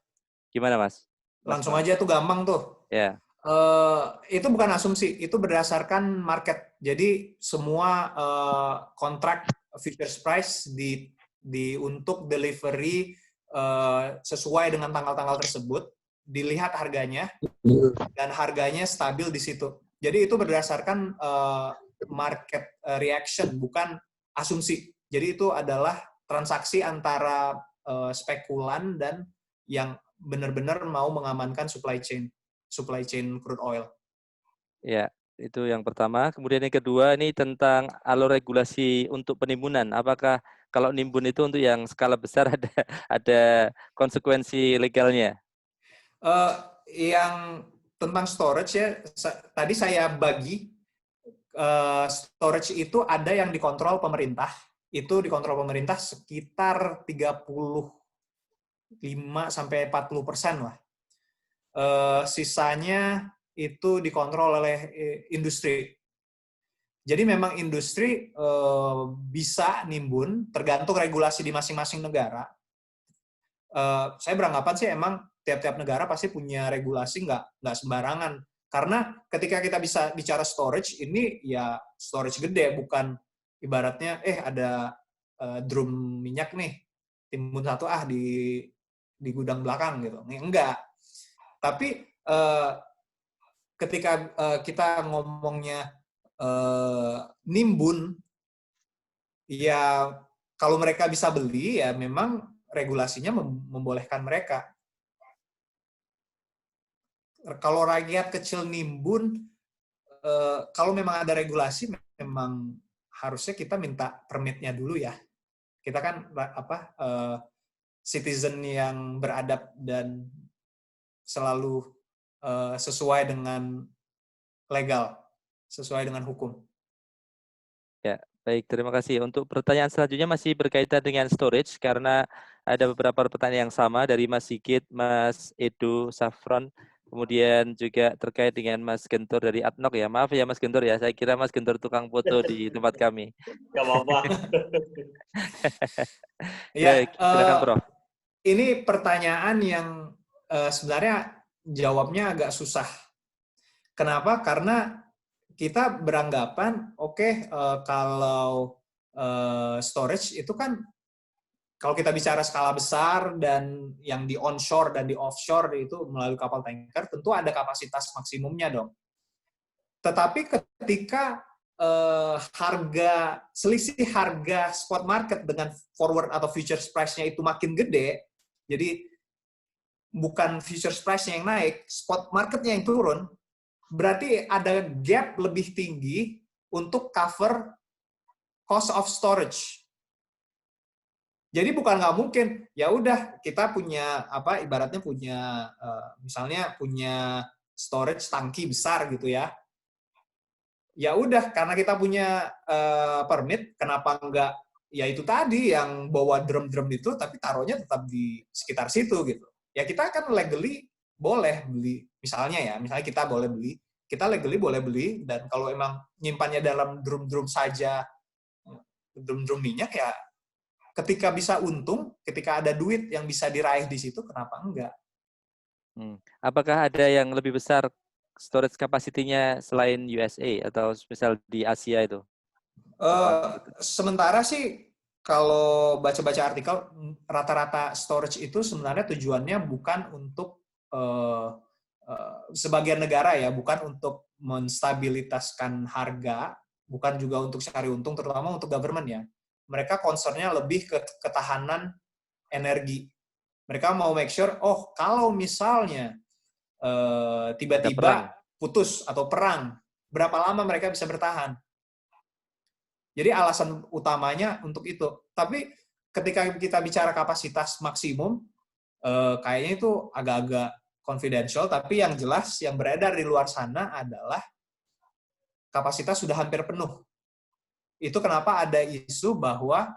Gimana Mas? Langsung aja tuh gampang tuh. Ya. Itu bukan asumsi, itu berdasarkan market. Jadi semua kontrak futures price untuk delivery sesuai dengan tanggal-tanggal tersebut, dilihat harganya, dan harganya stabil di situ. Jadi itu berdasarkan market reaction, bukan asumsi. Jadi itu adalah transaksi antara spekulan dan yang benar-benar mau mengamankan supply chain crude oil. Ya, itu yang pertama. Kemudian yang kedua ini tentang alur regulasi untuk penimbunan. Apakah kalau nimbun itu untuk yang skala besar ada konsekuensi legalnya? Yang tentang storage ya, tadi saya bagi storage itu ada yang dikontrol pemerintah. Itu dikontrol pemerintah sekitar 35-40% lah. Sisanya itu dikontrol oleh industri. Jadi memang industri bisa nimbun tergantung regulasi di masing-masing negara. Saya beranggapan sih emang tiap-tiap negara pasti punya regulasi nggak sembarangan. Karena ketika kita bisa bicara storage, ini ya storage gede, bukan ibaratnya ada drum minyak nih, timbun satu di gudang belakang gitu. Enggak. Tapi ketika kita ngomongnya nimbun, ya kalau mereka bisa beli, ya memang regulasinya membolehkan mereka. Kalau rakyat kecil nimbun, kalau memang ada regulasi, memang harusnya kita minta permitnya dulu ya. Kita kan citizen yang beradab dan selalu sesuai dengan legal, sesuai dengan hukum. Ya, Baik, terima kasih. Untuk pertanyaan selanjutnya masih berkaitan dengan storage, karena ada beberapa pertanyaan yang sama dari Mas Sigit, Mas Edo Safron, kemudian juga terkait dengan Mas Gentur dari Adnok ya. Maaf ya Mas Gentur ya, saya kira Mas Gentur tukang foto di tempat kami. Gak apa-apa. Ya, Silakan Prof. ini pertanyaan yang sebenarnya jawabnya agak susah. Kenapa? Karena kita beranggapan, oke, kalau storage itu kan, kalau kita bicara skala besar dan yang di onshore dan di offshore itu melalui kapal tanker, tentu ada kapasitas maksimumnya dong. Tetapi ketika selisih harga spot market dengan forward atau futures price-nya itu makin gede, jadi bukan futures price-nya yang naik, spot market-nya yang turun, berarti ada gap lebih tinggi untuk cover cost of storage. Jadi bukan nggak mungkin, ya udah kita punya ibaratnya punya misalnya punya storage tangki besar gitu ya. Ya udah karena kita punya permit, kenapa nggak ya itu tadi yang bawa drum-drum itu tapi taruhnya tetap di sekitar situ gitu. Ya kita kan legally boleh beli, misalnya kita boleh beli, kita legally boleh beli, dan kalau emang nyimpannya dalam drum-drum saja, drum-drum minyak ya, ketika bisa untung, ketika ada duit yang bisa diraih di situ, kenapa enggak? Apakah ada yang lebih besar storage capacity-nya selain USA atau misal di Asia itu? Sementara sih kalau baca-baca artikel, rata-rata storage itu sebenarnya tujuannya bukan untuk sebagian negara ya, bukan untuk menstabilitaskan harga, bukan juga untuk cari untung, terutama untuk government ya. Mereka concern-nya lebih ke ketahanan energi. Mereka mau make sure, oh kalau misalnya tiba-tiba putus atau perang, berapa lama mereka bisa bertahan. Jadi alasan utamanya untuk itu. Tapi ketika kita bicara kapasitas maksimum, kayaknya itu agak-agak confidential, tapi yang jelas yang beredar di luar sana adalah kapasitas sudah hampir penuh. Itu kenapa ada isu bahwa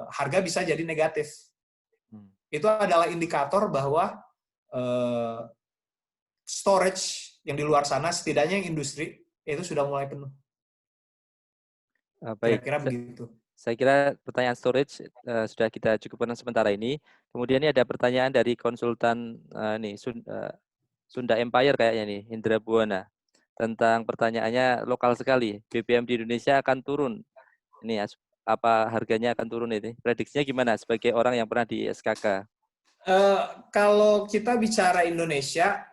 harga bisa jadi negatif. Itu adalah indikator bahwa storage yang di luar sana, setidaknya yang industri, itu sudah mulai penuh. Baik, Kira-kira begitu. Saya kira pertanyaan storage sudah kita cukupkan sementara ini. Kemudian ini ada pertanyaan dari konsultan Sunda Empire kayaknya nih, Indra Buwana. Tentang pertanyaannya lokal sekali, BBM di Indonesia akan turun. Ini apa harganya akan turun ini? Prediksinya gimana sebagai orang yang pernah di SKK? Kalau kita bicara Indonesia,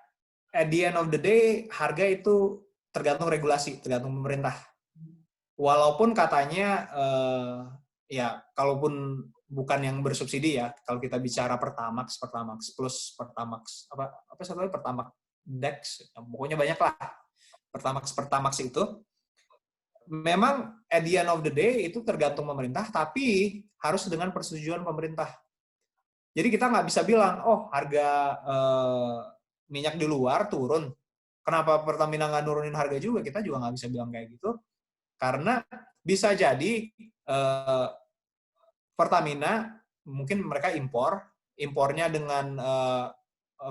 at the end of the day, harga itu tergantung regulasi, tergantung pemerintah. Walaupun katanya, ya, kalaupun bukan yang bersubsidi ya, kalau kita bicara Pertamax plus Pertamax, apa satu lagi Pertamax Dex, pokoknya banyak lah. Pertamax itu, memang at the end of the day itu tergantung pemerintah, tapi harus dengan persetujuan pemerintah. Jadi kita nggak bisa bilang, oh harga minyak di luar turun, kenapa Pertamina nggak nurunin harga juga? Kita juga nggak bisa bilang kayak gitu. Karena bisa jadi Pertamina mungkin mereka impornya dengan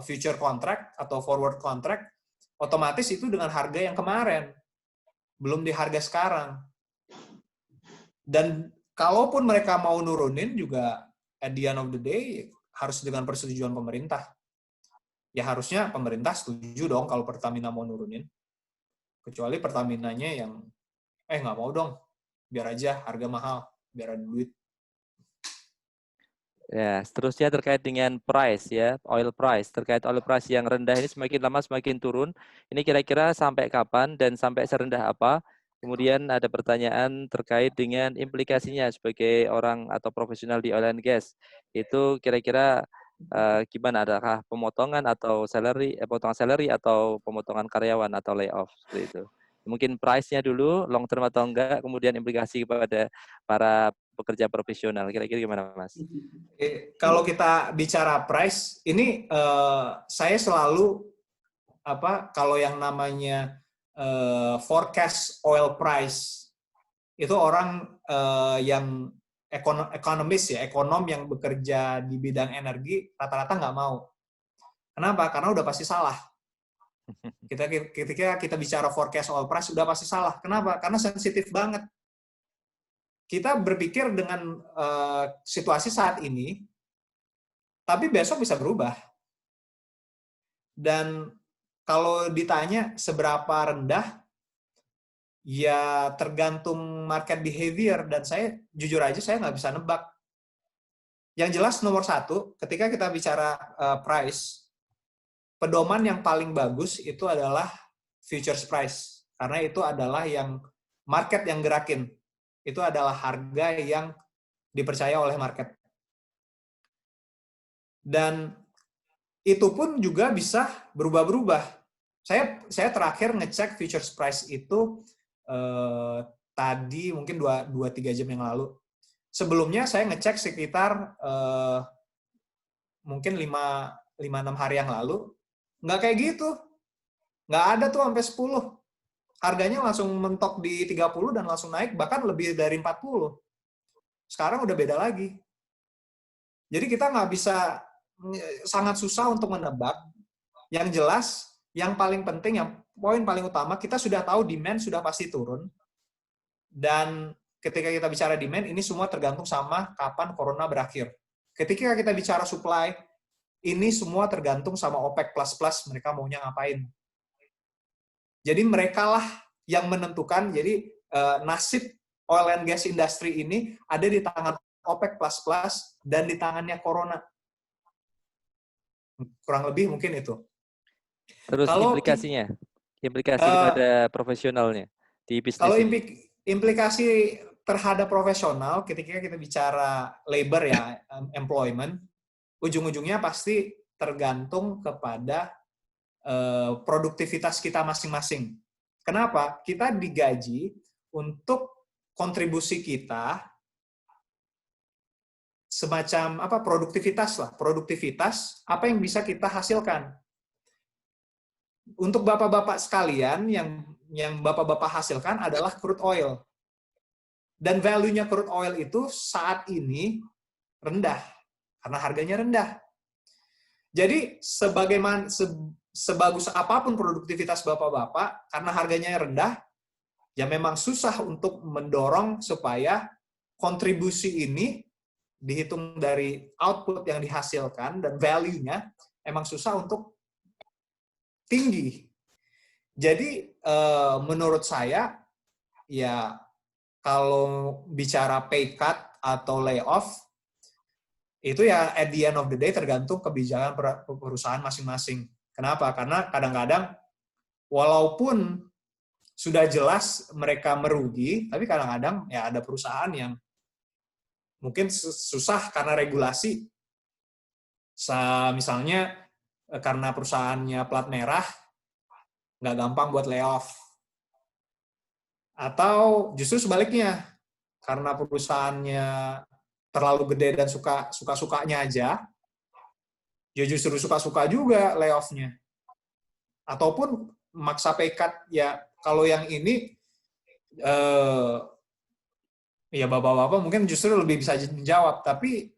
future contract atau forward contract, otomatis itu dengan harga yang kemarin, belum di harga sekarang. Dan kalaupun mereka mau nurunin juga, at the end of the day harus dengan persetujuan pemerintah. Ya harusnya pemerintah setuju dong kalau Pertamina mau nurunin. Kecuali Pertaminanya yang nggak mau dong, biar aja harga mahal, biar ada duit. Ya, seterusnya terkait dengan price ya, oil price. Terkait oil price yang rendah ini semakin lama semakin turun. Ini kira-kira sampai kapan dan sampai serendah apa? Kemudian ada pertanyaan terkait dengan implikasinya sebagai orang atau profesional di oil and gas. Itu kira-kira gimana? Adakah pemotongan atau potongan salary atau pemotongan karyawan atau layoff seperti itu? Mungkin price-nya dulu, long term atau enggak, kemudian implikasi kepada para pekerja profesional. Kira-kira gimana, Mas? Kalau kita bicara price, ini saya selalu kalau yang namanya forecast oil price itu orang yang ekonomis ya, ekonom yang bekerja di bidang energi rata-rata nggak mau. Kenapa? Karena udah pasti salah. Ketika kita bicara forecast oil price udah pasti salah. Kenapa? Karena sensitif banget. Kita berpikir dengan situasi saat ini, tapi besok bisa berubah. Dan kalau ditanya seberapa rendah, ya tergantung market behavior, dan saya jujur aja saya nggak bisa nebak. Yang jelas nomor satu, ketika kita bicara price, pedoman yang paling bagus itu adalah futures price, karena itu adalah yang market yang gerakin, itu adalah harga yang dipercaya oleh market. Dan itu pun juga bisa berubah-berubah. Saya terakhir ngecek futures price itu tadi mungkin 2-3 jam yang lalu. Sebelumnya saya ngecek sekitar mungkin 5-6 hari yang lalu. Nggak kayak gitu. Nggak ada tuh sampai 10. Harganya langsung mentok di 30 dan langsung naik, bahkan lebih dari 40. Sekarang udah beda lagi. Jadi kita nggak bisa, sangat susah untuk menebak. Yang jelas, yang paling penting, yang poin paling utama, kita sudah tahu demand sudah pasti turun. Dan ketika kita bicara demand, ini semua tergantung sama kapan corona berakhir. Ketika kita bicara supply, ini semua tergantung sama OPEC++, mereka maunya ngapain. Jadi mereka lah yang menentukan, jadi nasib oil and gas industry ini ada di tangan OPEC++ dan di tangannya corona. Kurang lebih mungkin itu. Terus Kalau implikasi kepada profesionalnya di bisnis kalau ini. Implikasi terhadap profesional ketika kita bicara labor ya, employment, ujung-ujungnya pasti tergantung kepada produktivitas kita masing-masing. Kenapa? Kita digaji untuk kontribusi kita semacam apa, produktivitas apa yang bisa kita hasilkan. Untuk bapak-bapak sekalian, yang bapak-bapak hasilkan adalah crude oil. Dan value-nya crude oil itu saat ini rendah, karena harganya rendah. Jadi, sebagus apapun produktivitas bapak-bapak, karena harganya rendah, ya memang susah untuk mendorong supaya kontribusi ini dihitung dari output yang dihasilkan dan value-nya emang susah untuk tinggi. Jadi menurut saya ya kalau bicara pay cut atau layoff itu ya at the end of the day tergantung kebijakan perusahaan masing-masing. Kenapa? Karena kadang-kadang walaupun sudah jelas mereka merugi, tapi kadang-kadang ya ada perusahaan yang mungkin susah karena regulasi. Misalnya karena perusahaannya plat merah, nggak gampang buat layoff. Atau justru sebaliknya, karena perusahaannya terlalu gede dan suka-sukanya aja, ya justru suka-suka juga layoff-nya. Ataupun maksa pay cut, ya kalau yang ini, ya bapak-bapak mungkin justru lebih bisa menjawab, tapi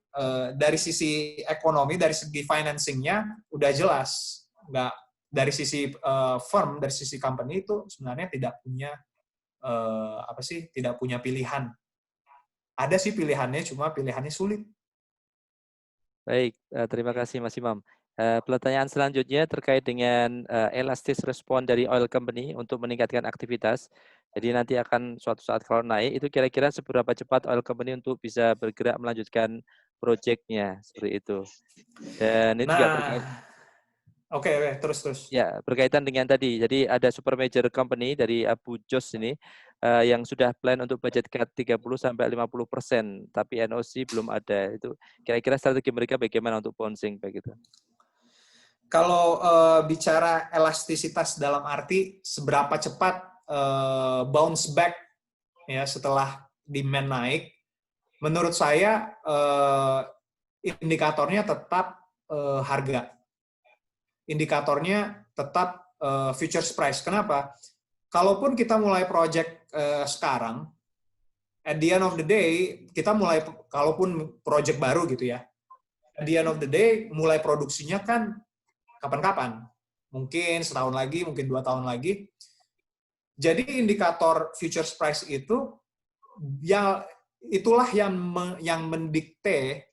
dari sisi ekonomi, dari segi financing-nya udah jelas. Nggak, dari sisi firm, dari sisi company itu sebenarnya tidak punya pilihan. Ada sih pilihannya, cuma pilihannya sulit. Baik, terima kasih Mas Imam. Pertanyaan selanjutnya terkait dengan elastis respon dari oil company untuk meningkatkan aktivitas. Jadi nanti akan suatu saat kalau naik, itu kira-kira seberapa cepat oil company untuk bisa bergerak melanjutkan proyeknya, seperti itu. Dan ini juga berkaitan. Oke, terus. Ya, berkaitan dengan tadi. Jadi ada super major company dari Abu Jos ini yang sudah plan untuk budget cut 30-50%, tapi NOC belum ada. Itu kira-kira strategi mereka bagaimana untuk bouncing begitu? Kalau bicara elastisitas dalam arti seberapa cepat bounce back ya setelah demand naik, menurut saya indikatornya tetap harga. Indikatornya tetap futures price. Kenapa? Kalaupun kita mulai project sekarang, at the end of the day, kita mulai, kalaupun project baru gitu ya, at the end of the day, mulai produksinya kan kapan-kapan. Mungkin setahun lagi, mungkin 2 tahun lagi. Jadi indikator futures price itu, ya itulah yang mendikte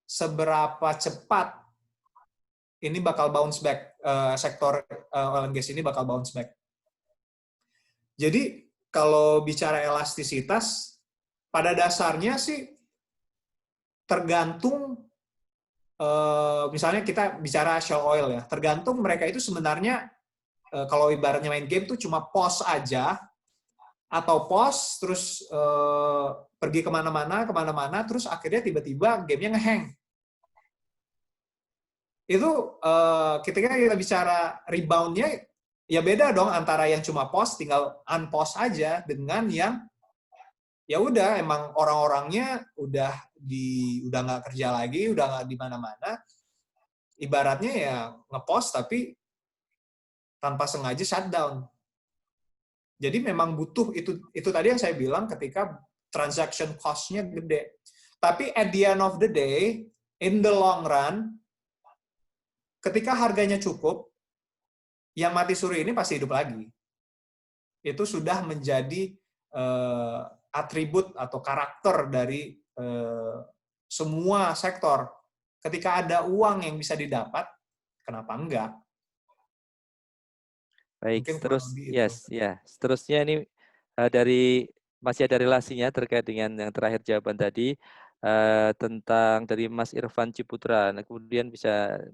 seberapa cepat ini bakal bounce back, sektor oil and gas ini bakal bounce back. Jadi kalau bicara elastisitas, pada dasarnya sih tergantung, misalnya kita bicara Shell Oil ya, tergantung mereka itu sebenarnya kalau ibaratnya main game tuh cuma pause aja, atau pause terus pergi kemana-mana, terus akhirnya tiba-tiba gamenya ngehang. Itu ketika kita bicara rebound-nya, ya beda dong antara yang cuma pause tinggal unpause aja dengan yang ya udah emang orang-orangnya udah nggak kerja lagi, udah nggak di mana-mana. Ibaratnya ya nge-pause tapi tanpa sengaja shutdown. Jadi memang butuh itu tadi yang saya bilang ketika transaction cost-nya gede. Tapi at the end of the day, in the long run, ketika harganya cukup, yang mati suri ini pasti hidup lagi. Itu sudah menjadi atribut atau karakter dari semua sektor. Ketika ada uang yang bisa didapat, kenapa enggak? Baik, Mungkin terus itu. seterusnya ini masih ada relasinya terkait dengan yang terakhir jawaban tadi. Tentang dari Mas Irfan Ciputra. Nah, kemudian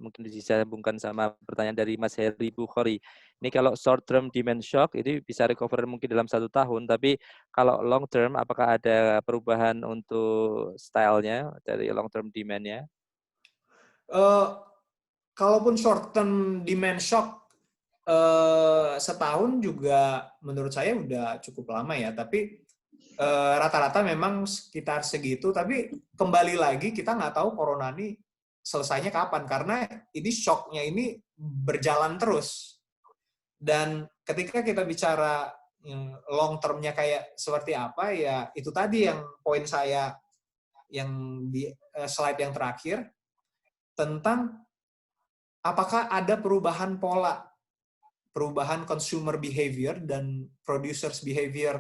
mungkin disambungkan sama pertanyaan dari Mas Heri Bukhari. Ini kalau short term demand shock ini bisa recover mungkin dalam 1 tahun, tapi kalau long term apakah ada perubahan untuk stylenya dari long term demand-nya? Kalaupun short term demand shock setahun juga menurut saya udah cukup lama ya, tapi rata-rata memang sekitar segitu, tapi kembali lagi kita nggak tahu corona ini selesainya kapan, karena ini shock-nya ini berjalan terus. Dan ketika kita bicara long term-nya kayak seperti apa, ya itu tadi yang poin saya yang di slide yang terakhir, tentang apakah ada perubahan pola, perubahan consumer behavior dan producers behavior.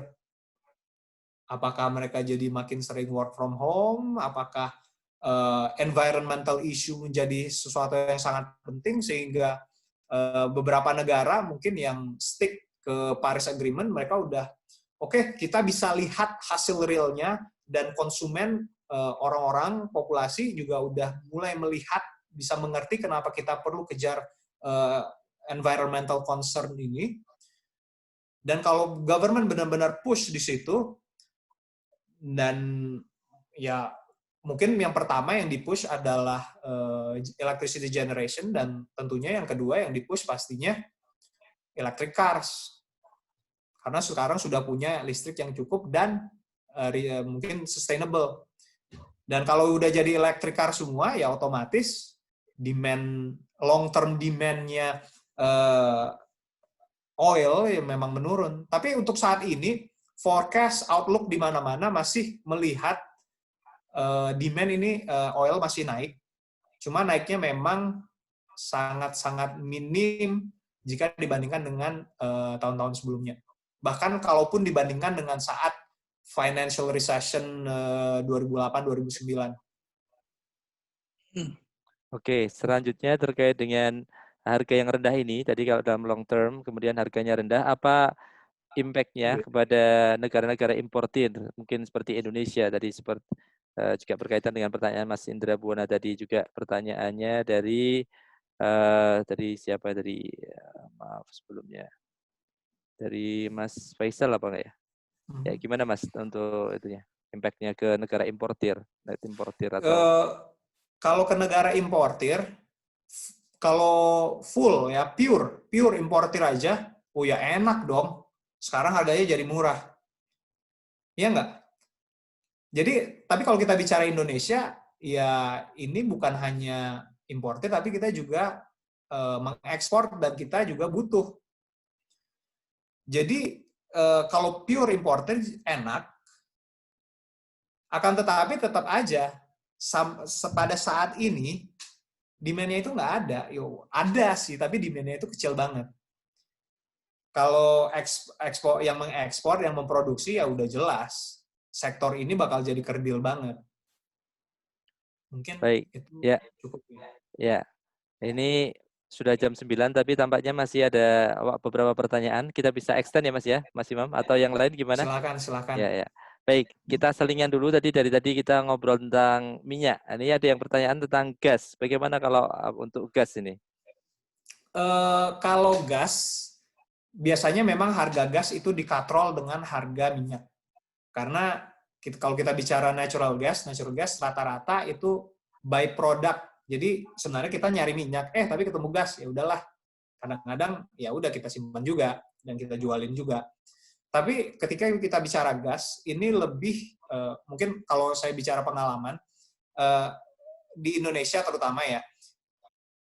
Apakah mereka jadi makin sering work from home? Apakah environmental issue menjadi sesuatu yang sangat penting sehingga beberapa negara mungkin yang stick ke Paris Agreement, mereka udah oke, kita bisa lihat hasil realnya, dan konsumen, orang-orang, populasi juga udah mulai melihat, bisa mengerti kenapa kita perlu kejar environmental concern ini. Dan kalau government benar-benar push di situ, dan ya mungkin yang pertama yang dipush adalah electricity generation, dan tentunya yang kedua yang dipush pastinya electric cars, karena sekarang sudah punya listrik yang cukup dan mungkin sustainable. Dan kalau udah jadi electric car semua, ya otomatis demand, long term demand-nya oil ya memang menurun. Tapi untuk saat ini forecast outlook di mana-mana masih melihat demand ini oil masih naik. Cuma naiknya memang sangat-sangat minim jika dibandingkan dengan tahun-tahun sebelumnya. Bahkan kalaupun dibandingkan dengan saat financial recession 2008-2009. Oke, selanjutnya terkait dengan harga yang rendah ini, tadi kalau dalam long term, kemudian harganya rendah, apa impact-nya kepada negara-negara importir, mungkin seperti Indonesia tadi, seperti juga berkaitan dengan pertanyaan Mas Indra Buwana tadi, juga pertanyaannya dari siapa, maaf sebelumnya, dari Mas Faisal apa enggak ya? Ya gimana Mas untuk itunya, impact-nya ke negara importir, net importir atau kalau ke negara importir, kalau full ya pure importir aja, oh ya enak dong. Sekarang harganya jadi murah. Iya nggak? Jadi, tapi kalau kita bicara Indonesia, ya ini bukan hanya importir, tapi kita juga mengekspor dan kita juga butuh. Jadi, kalau pure importir enak, Akan tetapi tetap aja pada saat ini demand-nya itu nggak ada. Ada sih, tapi demand-nya itu kecil banget. Kalau yang mengekspor, yang memproduksi ya udah jelas sektor ini bakal jadi kerdil banget. Mungkin Baik. itu Ya. cukup ya. Ya. Ini sudah jam 9 tapi tampaknya masih ada beberapa pertanyaan. Kita bisa extend ya Mas ya, Mas Imam, atau yang lain gimana? Silakan. Ya. Baik, kita selingan dulu dari tadi kita ngobrol tentang minyak. Ini ada yang pertanyaan tentang gas. Bagaimana kalau untuk gas ini? Kalau gas, biasanya memang harga gas itu dikatrol dengan harga minyak. Karena kalau kita bicara natural gas rata-rata itu by product. Jadi sebenarnya kita nyari minyak, tapi ketemu gas, ya udahlah. Kadang-kadang ya udah kita simpan juga dan kita jualin juga. Tapi ketika kita bicara gas, ini lebih mungkin kalau saya bicara pengalaman di Indonesia terutama ya.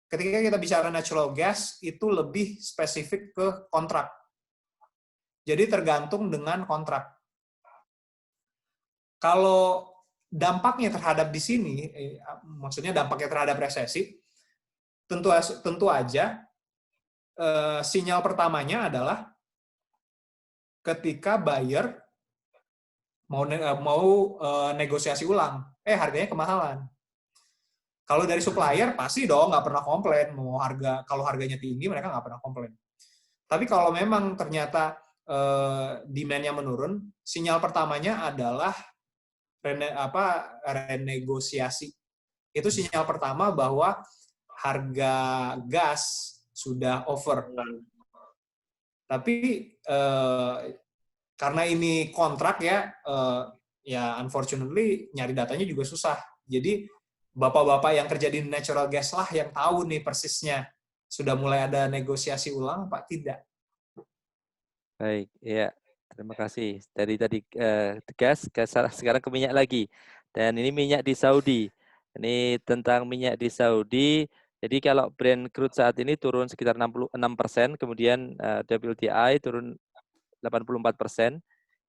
Ketika kita bicara natural gas, itu lebih spesifik ke kontrak. Jadi tergantung dengan kontrak. Kalau dampaknya terhadap di sini, maksudnya dampaknya terhadap resesi, tentu aja sinyal pertamanya adalah ketika buyer mau negosiasi ulang, harganya kemahalan. Kalau dari supplier pasti dong nggak pernah komplain, kalau harganya tinggi mereka nggak pernah komplain. Tapi kalau memang ternyata demand-nya menurun, sinyal pertamanya adalah renegosiasi. Itu sinyal pertama bahwa harga gas sudah over. Tapi karena ini kontrak ya unfortunately nyari datanya juga susah. Jadi bapak-bapak yang kerja di natural gas lah yang tahu nih persisnya. Sudah mulai ada negosiasi ulang apa tidak? Baik, ya. Terima kasih. Dari tadi gas, sekarang ke minyak lagi. Dan ini minyak di Saudi. Ini tentang minyak di Saudi. Jadi kalau Brent crude saat ini turun sekitar 66%, kemudian WTI turun 84%.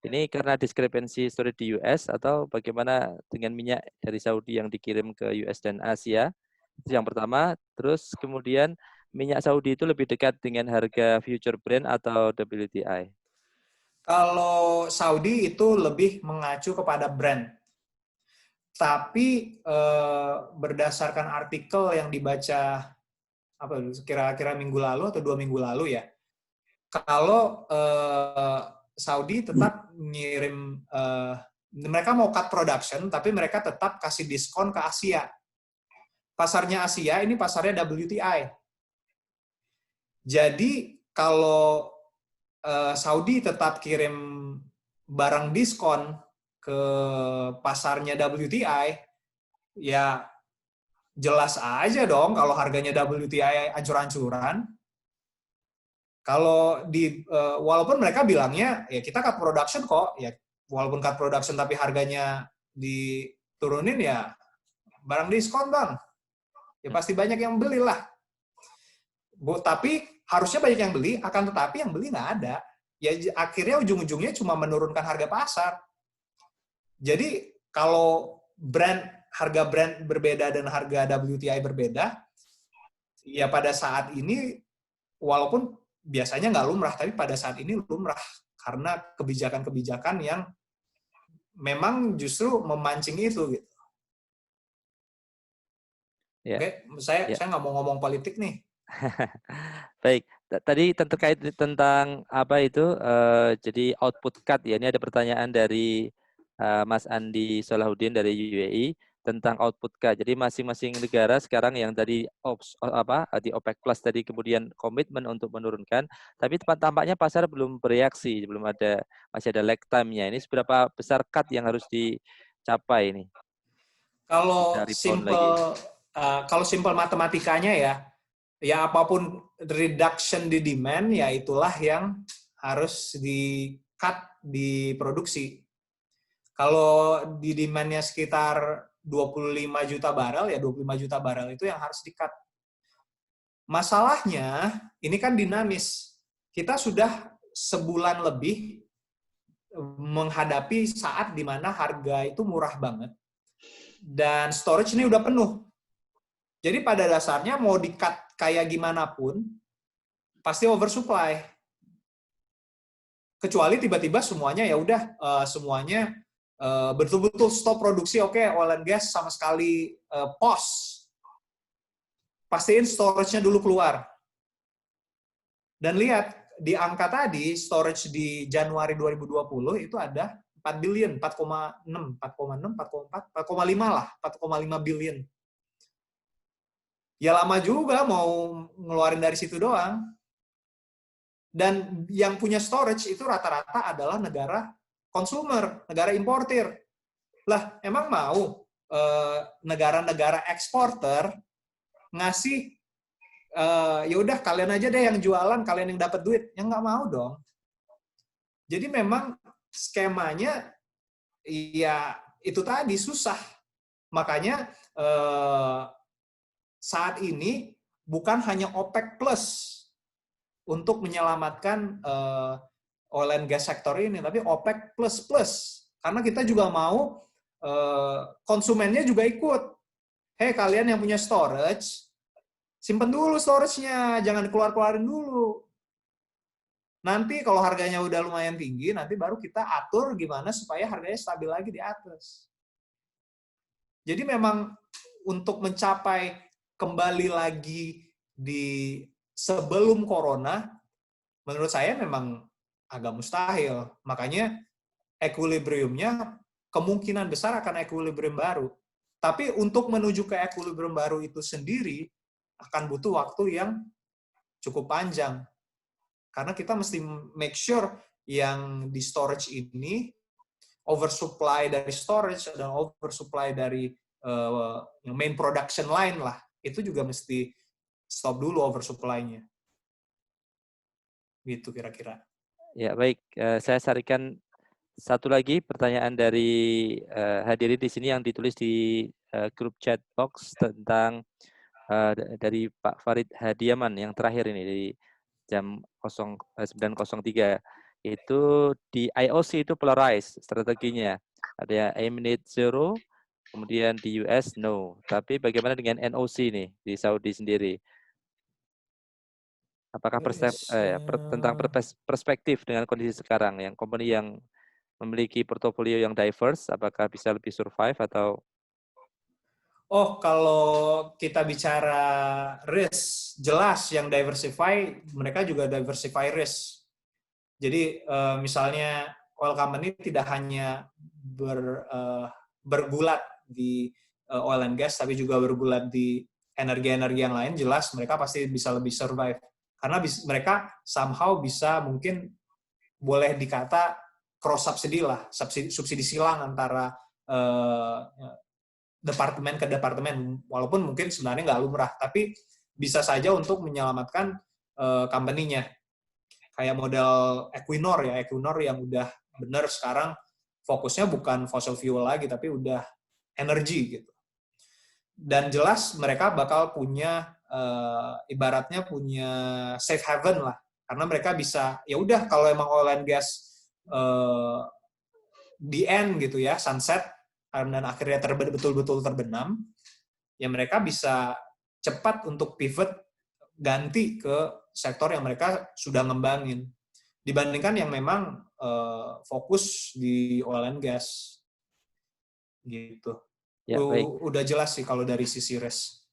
Ini karena diskrepensi storage di US atau bagaimana dengan minyak dari Saudi yang dikirim ke US dan Asia? Itu yang pertama. Terus kemudian minyak Saudi itu lebih dekat dengan harga future Brent atau WTI? Kalau Saudi itu lebih mengacu kepada Brent. Tapi berdasarkan artikel yang dibaca kira-kira minggu lalu atau 2 minggu lalu ya, kalau Saudi tetap ngirim, mereka mau cut production, tapi mereka tetap kasih diskon ke Asia. Pasarnya Asia ini pasarnya WTI. Jadi kalau Saudi tetap kirim barang diskon ke pasarnya WTI, ya jelas aja dong kalau harganya WTI ancur-ancuran. Kalau walaupun mereka bilangnya ya kita cut production kok, ya walaupun cut production tapi harganya diturunin ya barang diskon bang, ya pasti banyak yang beli lah. Tapi harusnya banyak yang beli, akan tetapi yang beli nggak ada. Ya akhirnya ujung-ujungnya cuma menurunkan harga pasar. Jadi kalau harga Brent berbeda dan harga WTI berbeda, ya pada saat ini walaupun biasanya nggak lumrah, tapi pada saat ini lumrah karena kebijakan-kebijakan yang memang justru memancing itu gitu. Ya. Oke, saya nggak mau ngomong politik nih. Baik, tadi terkait tentang apa itu, jadi output cut ya. Ini ada pertanyaan dari Mas Andi Salahuddin dari UAE tentang output cut. Jadi masing-masing negara sekarang yang tadi di OPEC Plus tadi kemudian komitmen untuk menurunkan, tapi tampaknya pasar belum bereaksi, masih ada lag time-nya. Ini seberapa besar cut yang harus dicapai ini? Kalau simple matematikanya ya apapun reduction di demand, ya itulah yang harus di-cut di produksi. Kalau di demand-nya sekitar 25 juta barel, ya 25 juta barel itu yang harus di-cut. Masalahnya, ini kan dinamis. Kita sudah sebulan lebih menghadapi saat di mana harga itu murah banget dan storage ini udah penuh. Jadi pada dasarnya mau di-cut kayak gimana pun pasti oversupply. Kecuali tiba-tiba semuanya ya udah semuanya betul-betul stop produksi, oke, oil and gas sama sekali pause. Pastiin storage-nya dulu keluar. Dan lihat, di angka tadi, storage di Januari 2020 itu ada 4 billion, 4,6, 4,6, 4,4, 4,5 lah, 4,5 billion. Ya lama juga mau ngeluarin dari situ doang. Dan yang punya storage itu rata-rata adalah negara konsumer, negara importir. Lah, emang mau negara-negara eksporter ngasih ya udah kalian aja deh yang jualan, kalian yang dapat duit, yang nggak mau dong. Jadi memang skemanya ya itu tadi susah. Makanya saat ini bukan hanya OPEC plus untuk menyelamatkan oil and gas sektor ini, tapi OPEC plus plus. Karena kita juga mau konsumennya juga ikut. Hei, kalian yang punya storage, simpen dulu storage-nya, jangan keluar-keluarin dulu. Nanti kalau harganya udah lumayan tinggi, nanti baru kita atur gimana supaya harganya stabil lagi di atas. Jadi memang untuk mencapai kembali lagi di sebelum corona, menurut saya memang agak mustahil. Makanya equilibrium-nya kemungkinan besar akan equilibrium baru. Tapi untuk menuju ke equilibrium baru itu sendiri, akan butuh waktu yang cukup panjang. Karena kita mesti make sure yang di storage ini, oversupply dari storage dan oversupply dari main production line lah, itu juga mesti stop dulu oversupply-nya. Gitu kira-kira. Ya, baik. Saya sarankan satu lagi pertanyaan dari hadirin di sini yang ditulis di grup chat box tentang dari Pak Farid Hadiaman yang terakhir ini di jam 9.03 itu di IOC itu polarize strateginya. Ada aim net zero, kemudian di US no. Tapi bagaimana dengan NOC nih di Saudi sendiri? Apakah tentang perspektif dengan kondisi sekarang yang company yang memiliki portofolio yang diverse, apakah bisa lebih survive atau? Oh, kalau kita bicara risk, jelas yang diversify, mereka juga diversify risk. Jadi misalnya oil company tidak hanya bergulat di oil and gas, tapi juga bergulat di energi-energi yang lain, jelas mereka pasti bisa lebih survive. Karena mereka somehow bisa mungkin boleh dikata cross subsidi lah, subsidi silang antara departemen ke departemen, walaupun mungkin sebenarnya nggak lumrah, tapi bisa saja untuk menyelamatkan company-nya. Kayak model Equinor ya, Equinor yang udah benar sekarang fokusnya bukan fossil fuel lagi, tapi udah energi gitu. Dan jelas mereka bakal punya ibaratnya punya safe haven lah, karena mereka bisa ya udah kalau emang oil and gas di end gitu ya, sunset, dan akhirnya betul-betul terbenam, ya mereka bisa cepat untuk pivot ganti ke sektor yang mereka sudah ngembangin. Dibandingkan yang memang fokus di oil and gas. Gitu. Ya, baik. Udah jelas sih kalau dari sisi risk.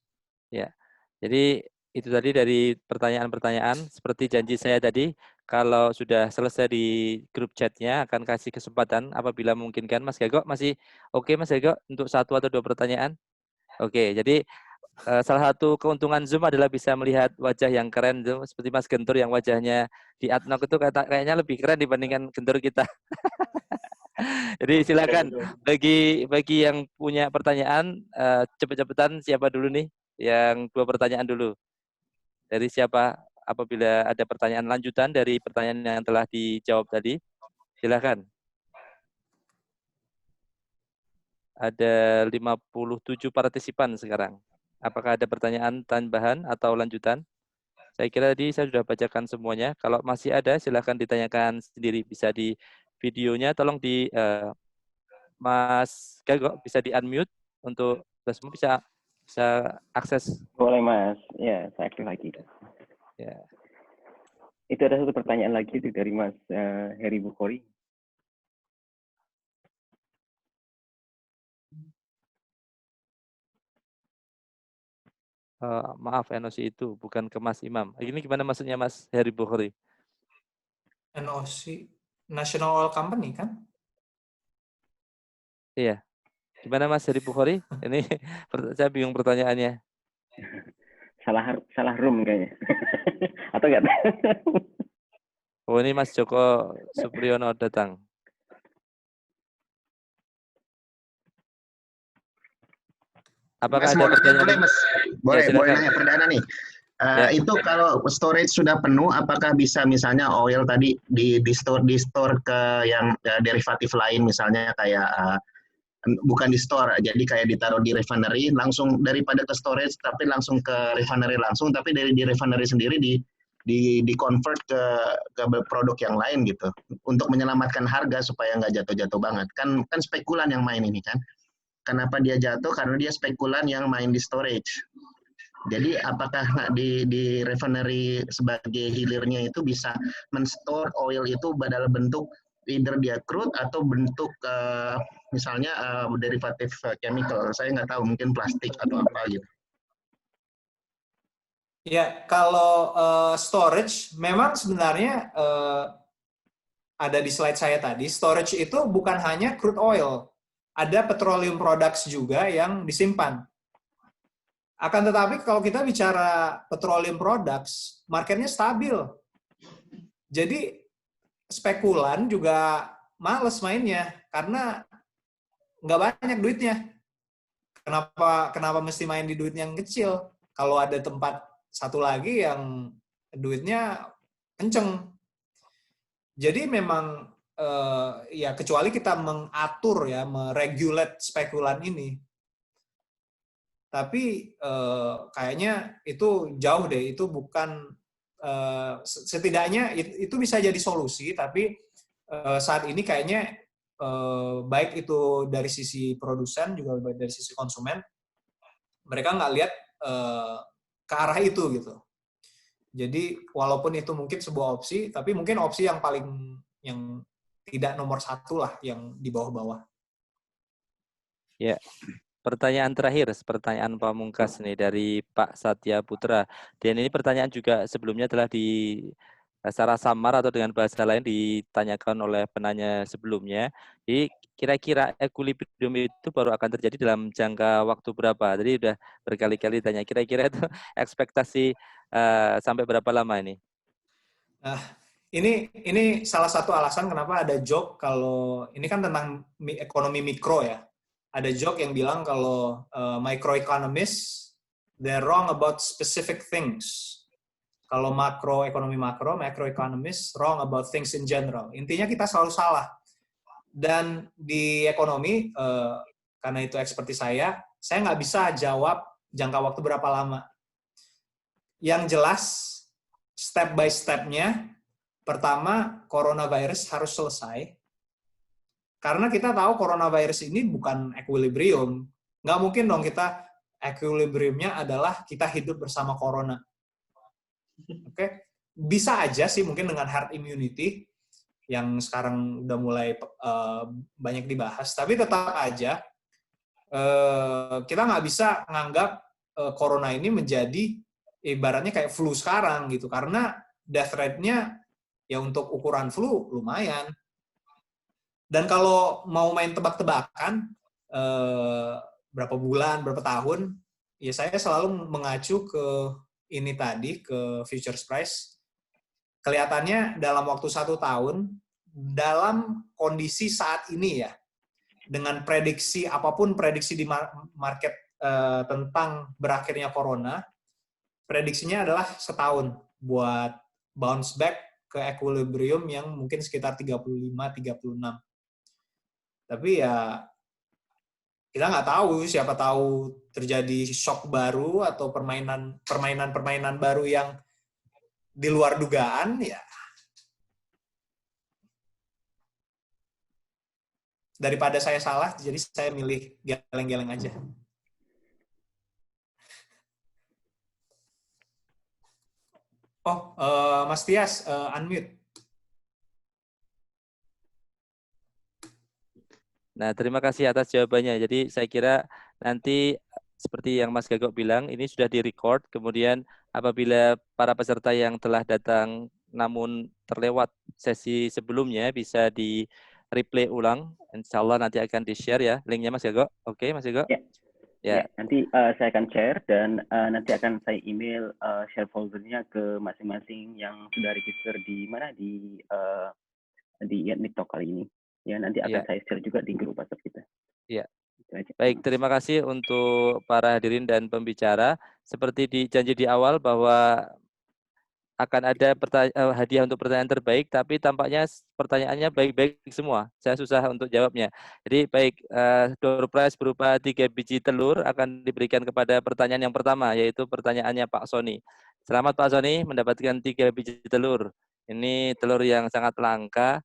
Ya, jadi itu tadi dari pertanyaan-pertanyaan. Seperti janji saya tadi, kalau sudah selesai di grup chatnya akan kasih kesempatan apabila memungkinkan. Mas Gago masih oke Mas Gago untuk 1 atau 2 pertanyaan? Oke, jadi salah satu keuntungan Zoom adalah bisa melihat wajah yang keren, seperti Mas Gentur yang wajahnya di Adnok itu kayaknya lebih keren dibandingkan Gentur kita. Jadi silakan bagi yang punya pertanyaan cepet-cepetan siapa dulu nih yang 2 pertanyaan dulu. Dari siapa? Apabila ada pertanyaan lanjutan dari pertanyaan yang telah dijawab tadi, silakan. Ada 57 partisipan sekarang. Apakah ada pertanyaan tambahan atau lanjutan? Saya kira tadi saya sudah bacakan semuanya. Kalau masih ada, silakan ditanyakan sendiri. Bisa di videonya tolong di Mas Gago bisa di unmute untuk semua bisa akses. Boleh Mas, ya saya aktif lagi. Ya. Itu ada satu pertanyaan lagi itu dari Mas Heri Bukhari. Maaf, NOC itu bukan ke Mas Imam. Ini gimana maksudnya Mas Heri Bukhari? NOC, National Oil Company kan? Iya. Gimana Mas Heri Bukhari? Ini saya bingung pertanyaannya. Salah room kayaknya. Atau enggak? Oh, ini Mas Joko Supriyono datang. Apakah Mas, ada pertanyaan? boleh, Mas? Boleh, Ya, boleh nanya perdana nih. Ya. Itu kalau storage sudah penuh, apakah bisa misalnya oil tadi di store ke yang derivatif lain, misalnya kayak bukan di store, jadi kayak ditaruh di refinery langsung, daripada ke storage tapi langsung ke refinery langsung, tapi dari di refinery sendiri di convert ke produk yang lain gitu, untuk menyelamatkan harga supaya nggak jatuh-jatuh banget. Kan spekulan yang main ini kan. Kenapa dia jatuh? Karena dia spekulan yang main di storage. Jadi apakah di refinery sebagai hilirnya itu bisa men-store oil itu dalam bentuk either dia crude atau bentuk misalnya derivatif chemical. Saya nggak tahu, mungkin plastik atau apa gitu. Ya, kalau storage memang sebenarnya ada di slide saya tadi, storage itu bukan hanya crude oil. Ada petroleum products juga yang disimpan. Akan tetapi kalau kita bicara petroleum products, marketnya stabil. Jadi spekulan juga males mainnya karena nggak banyak duitnya. Kenapa mesti main di duit yang kecil? Kalau ada tempat satu lagi yang duitnya kenceng. Jadi memang ya kecuali kita mengatur ya, meregulate spekulan ini. Tapi kayaknya itu jauh deh, itu bukan setidaknya itu bisa jadi solusi, tapi saat ini kayaknya baik itu dari sisi produsen juga baik dari sisi konsumen, mereka nggak lihat ke arah itu gitu. Jadi walaupun itu mungkin sebuah opsi, tapi mungkin opsi yang tidak nomor satu lah, yang di bawah-bawah. Ya, pertanyaan terakhir, pertanyaan pamungkas nih dari Pak Satya Putra. Dan ini pertanyaan juga sebelumnya telah secara samar atau dengan bahasa lain ditanyakan oleh penanya sebelumnya. Jadi kira-kira equilibrium itu baru akan terjadi dalam jangka waktu berapa? Jadi udah berkali-kali tanya. Kira-kira itu ekspektasi sampai berapa lama ini? Nah, ini salah satu alasan kenapa ada joke kalau ini kan tentang ekonomi mikro ya. Ada joke yang bilang kalau microeconomists they're wrong about specific things. Kalau macroeconomists wrong about things in general. Intinya kita selalu salah. Dan di ekonomi, karena itu ekspertis saya nggak bisa jawab jangka waktu berapa lama. Yang jelas, step by step-nya, pertama, coronavirus harus selesai. Karena kita tahu coronavirus ini bukan equilibrium. Nggak mungkin dong kita equilibrium-nya adalah kita hidup bersama corona. Oke? Bisa aja sih mungkin dengan herd immunity, yang sekarang udah mulai banyak dibahas, tapi tetap aja kita nggak bisa menganggap corona ini menjadi ibaratnya kayak flu sekarang gitu, karena death rate-nya ya untuk ukuran flu lumayan. Dan kalau mau main tebak-tebakan berapa bulan, berapa tahun, ya saya selalu mengacu ke ini tadi, ke futures price. Kelihatannya dalam waktu 1 tahun, dalam kondisi saat ini ya, dengan prediksi apapun prediksi di market tentang berakhirnya corona, prediksinya adalah setahun buat bounce back ke equilibrium yang mungkin sekitar 35-36. Tapi ya kita nggak tahu, siapa tahu terjadi shock baru atau permainan baru yang di luar dugaan ya. Daripada saya salah, jadi saya milih geleng-geleng aja. Oh, Mas Tias, unmute. Nah, terima kasih atas jawabannya. Jadi saya kira nanti seperti yang Mas Gagok bilang, ini sudah di-record, kemudian apabila para peserta yang telah datang namun terlewat sesi sebelumnya bisa di-replay ulang. Insya Allah nanti akan di-share ya linknya Mas Gagok. Oke, Mas Gagok? Ya. Ya. Ya, nanti saya akan share dan nanti akan saya email share foldernya ke masing-masing yang sudah register di mana di Meet Talk kali ini. Ya, nanti akan saya share juga di grup WhatsApp kita. Iya. Baik, terima kasih untuk para hadirin dan pembicara. Seperti dijanji di awal bahwa akan ada hadiah untuk pertanyaan terbaik, tapi tampaknya pertanyaannya baik-baik semua. Saya susah untuk jawabnya. Jadi baik, door prize berupa 3 biji telur akan diberikan kepada pertanyaan yang pertama, yaitu pertanyaannya Pak Sony. Selamat Pak Sony mendapatkan 3 biji telur. Ini telur yang sangat langka.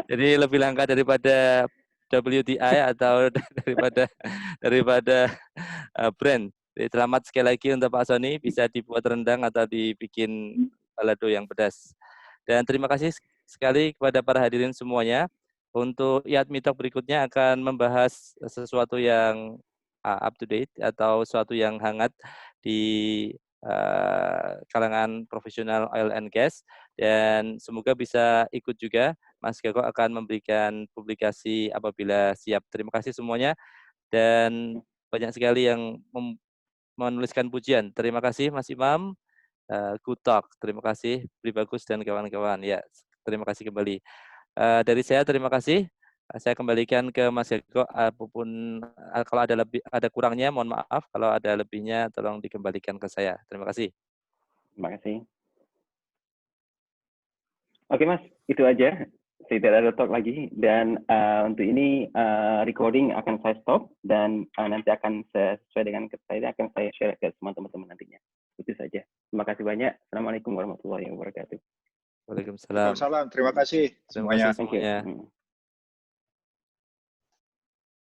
Jadi lebih langka daripada WTI atau daripada brand. Jadi selamat sekali lagi untuk Pak Sony, bisa dibuat rendang atau dibikin balado yang pedas. Dan terima kasih sekali kepada para hadirin semuanya. Untuk IAT Meet Talk berikutnya akan membahas sesuatu yang up to date atau sesuatu yang hangat di kalangan profesional oil and gas. Dan semoga bisa ikut juga. Mas Gagok akan memberikan publikasi apabila siap. Terima kasih semuanya. Dan banyak sekali yang menuliskan pujian. Terima kasih Mas Imam, good talk. Terima kasih Beli Bagus dan kawan-kawan. Ya, terima kasih kembali. Dari saya terima kasih. Saya kembalikan ke Mas Gagok. Apapun kalau ada kurangnya mohon maaf. Kalau ada lebihnya tolong dikembalikan ke saya. Terima kasih. Terima kasih. Oke Mas, itu aja. Saya tidak ada talk lagi dan untuk ini recording akan saya stop dan nanti akan sesuai dengan saya akan saya share ke semua teman-teman nantinya. Itu saja. Terima kasih banyak. Assalamualaikum warahmatullahi wabarakatuh. Waalaikumsalam. Terima kasih semuanya. Terima kasih semuanya.